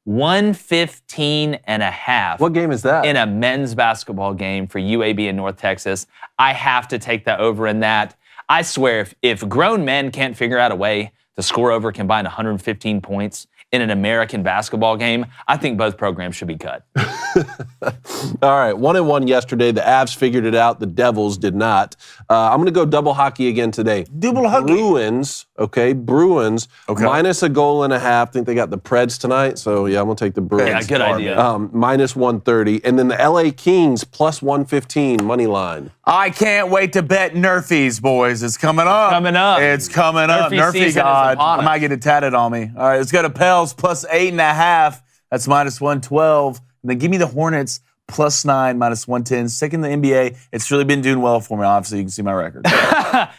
115.5. What game is that? In a men's basketball game for UAB and North Texas. I have to take the over in that. I swear, if grown men can't figure out a way to score over combined 115 points in an American basketball game, I think both programs should be cut. All right, 1-1 yesterday. The Avs figured it out. The Devils did not. I'm going to go double hockey again today. Double hockey. Bruins, Bruins, minus a goal and a half. I think they got the Preds tonight, so yeah, I'm going to take the Bruins. Yeah, good idea. Minus 130. And then the LA Kings, plus 115, money line. I can't wait to bet Nerfies, boys. It's coming up. It's coming up. Nerfie God. I might get it tatted on me. All right, let's go to Pels, plus 8.5. That's minus 112. And then give me the Hornets, plus 9, minus 110. Sticking the NBA. It's really been doing well for me. Obviously, you can see my record.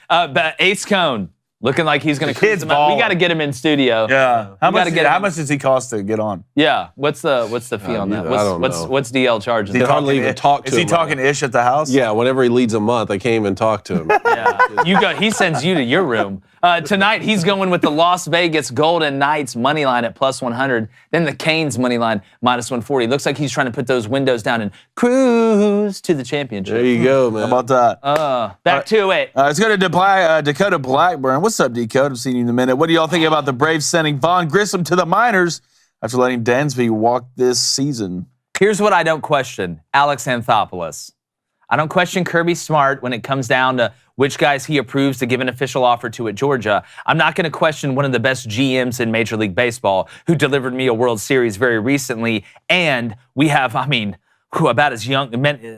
But Ace Cone, looking like he's going to cruise him out. We got to get him in studio. Yeah. How much does he cost to get on? Yeah. What's the fee on that? What's DL charging? He hardly even talk to him. Is he talking ish at the house? Yeah. Whenever he leads a month, I can't even talk to him. Yeah. He sends you to your room. Tonight, he's going with the Las Vegas Golden Knights money line at plus 100. Then the Canes money line minus 140. Looks like he's trying to put those windows down and cruise to the championship. There you go, man. How about that? Back to it. Let's go to Dakota Blackburn. What's up, Dakota? I've seen you in a minute. What do y'all think about the Braves sending Vaughn Grissom to the minors after letting Dansby walk this season? Here's what I don't question. Alex Anthopoulos. I don't question Kirby Smart when it comes down to which guys he approves to give an official offer to at Georgia. I'm not going to question one of the best GMs in Major League Baseball who delivered me a World Series very recently. And we have, about as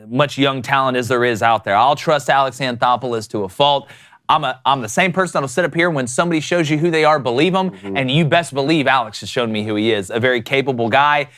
much young talent as there is out there. I'll trust Alex Anthopoulos to a fault. I'm the same person that'll sit up here when somebody shows you who they are, believe them. Mm-hmm. And you best believe Alex has shown me who he is. A very capable guy.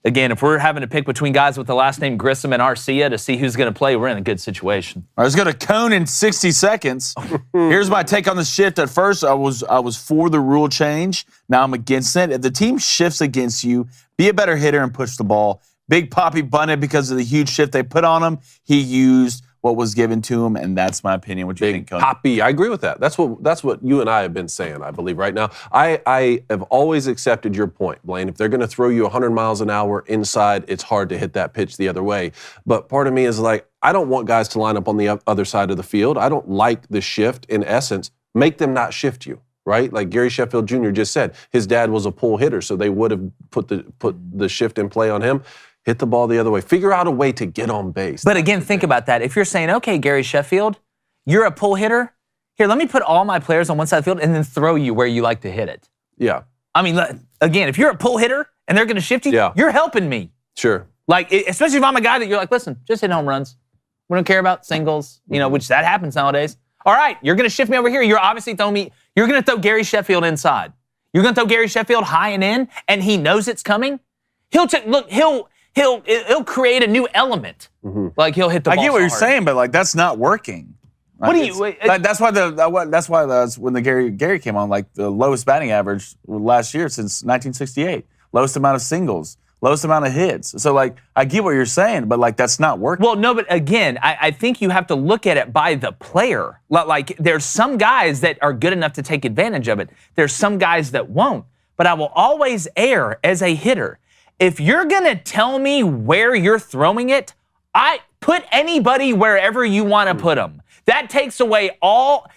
Again, if we're having to pick between guys with the last name Grissom and Arcia to see who's going to play, we're in a good situation. All right, let's go to Cone in 60 seconds. Here's my take on the shift. At first, I was for the rule change. Now I'm against it. If the team shifts against you, be a better hitter and push the ball. Big Papi bunted because of the huge shift they put on him. He used what was given to him, and that's my opinion. What do you think, Cone? Papi, I agree with that. That's what you and I have been saying, I believe, right now. I have always accepted your point, Blaine. If they're going to throw you 100 miles an hour inside, it's hard to hit that pitch the other way. But part of me is like, I don't want guys to line up on the other side of the field. I don't like the shift. In essence, make them not shift you, right? Like Gary Sheffield Jr. just said, his dad was a pull hitter, so they would have put the shift in play on him. Hit the ball the other way. Figure out a way to get on base. But again, think about that. If you're saying, okay, Gary Sheffield, you're a pull hitter. Here, let me put all my players on one side of the field and then throw you where you like to hit it. Yeah. Again, if you're a pull hitter and they're going to shift you, you're helping me. Sure. Like, especially if I'm a guy that you're like, listen, just hit home runs. We don't care about singles, which that happens nowadays. All right, you're going to shift me over here. You're obviously you're going to throw Gary Sheffield inside. You're going to throw Gary Sheffield high and in, and he knows it's coming. He'll create a new element. Mm-hmm. Like he'll hit the ball. I get what you're saying, but that's not working. What do you? That's why when the Gary came on, like the lowest batting average last year since 1968, lowest amount of singles, lowest amount of hits. So I get what you're saying, but that's not working. Well, no, but again, I think you have to look at it by the player. Like there's some guys that are good enough to take advantage of it. There's some guys that won't. But I will always err as a hitter. If you're going to tell me where you're throwing it, I put anybody wherever you want to put them. That takes away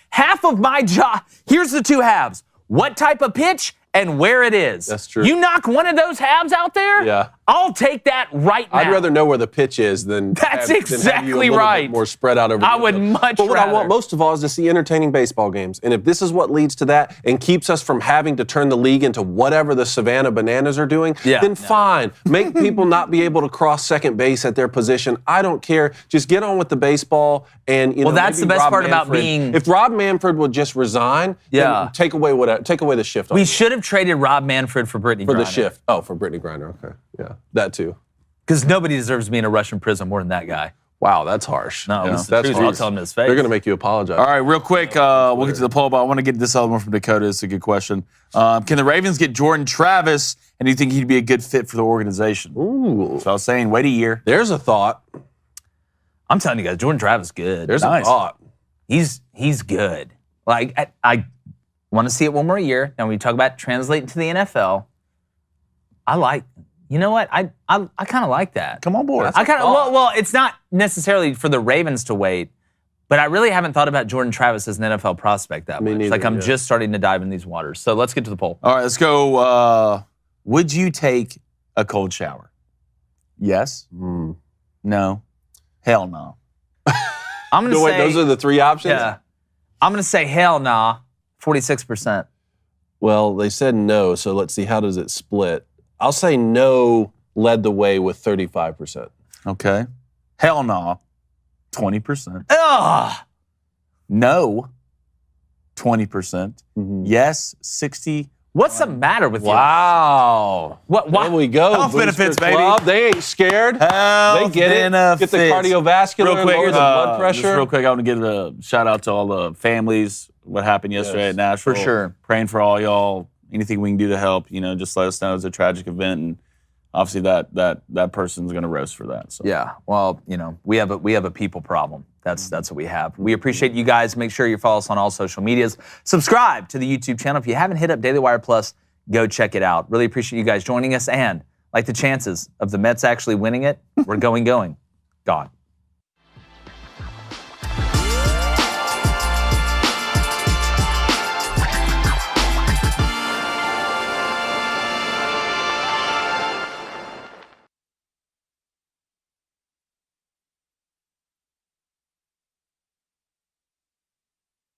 half of my job. Here's the two halves. What type of pitch and where it is. That's true. You knock one of those halves out there, I'll take that right now. I'd rather know where the pitch is than That's have, exactly than have you a right. Bit more spread out over. I would much rather. But what I want most of all is to see entertaining baseball games. And if this is what leads to that and keeps us from having to turn the league into whatever the Savannah Bananas are doing, then fine. Make people not be able to cross second base at their position. I don't care. Just get on with the baseball. And that's the best Rob part Manfred, about being. If Rob Manfred would just resign, then take away the shift. We should have traded Rob Manfred for Brittany Griner. For the shift. Oh, for Brittany Griner. Okay. Yeah, that too. Because nobody deserves to be in a Russian prison more than that guy. Wow, that's harsh. No, that's harsh. I'll tell him to his face. They're going to make you apologize. All right, real quick, we'll get to the poll, but I want to get this other one from Dakota. It's a good question. Can the Ravens get Jordan Travis, and do you think he'd be a good fit for the organization? Ooh. So I was saying, wait a year. There's a thought. I'm telling you guys, Jordan Travis is good. There's a thought. He's good. Like, I want to see it one more year. Now, when we talk about translating to the NFL, you know what? I kind of like that. Come on board. Well, it's not necessarily for the Ravens to wait, But I really haven't thought about Jordan Travis as an NFL prospect that much. neither, Like, I'm just starting to dive in these waters. So let's get to the poll. All right, let's go. Would you take a cold shower? Yes. No. Hell no. I'm going to say... those are the three options? Yeah. I'm going to say hell nah, 46%. Well, they said no, so let's see, how does it split? I'll say no led the way with 35%. Okay. Hell no, 20%. Ugh! No, 20%. Yes, 60. What's the matter with you? Wow. What? There we go. Health benefits, baby. Club. They ain't scared. Health they get benefits. it. Get the cardiovascular, real quick, lower the blood pressure. Just real quick, I want to give a shout out to all the families. What happened yesterday at Nashville. For sure. Praying for all y'all. Anything we can do to help, just let us know. It's a tragic event, and obviously that person's going to roast for that. So. Yeah. Well, we have a people problem. That's what we have. We appreciate you guys. Make sure you follow us on all social medias. Subscribe to the YouTube channel. If you haven't hit up Daily Wire Plus, go check it out. Really appreciate you guys joining us. And like the chances of the Mets actually winning it, we're going. God.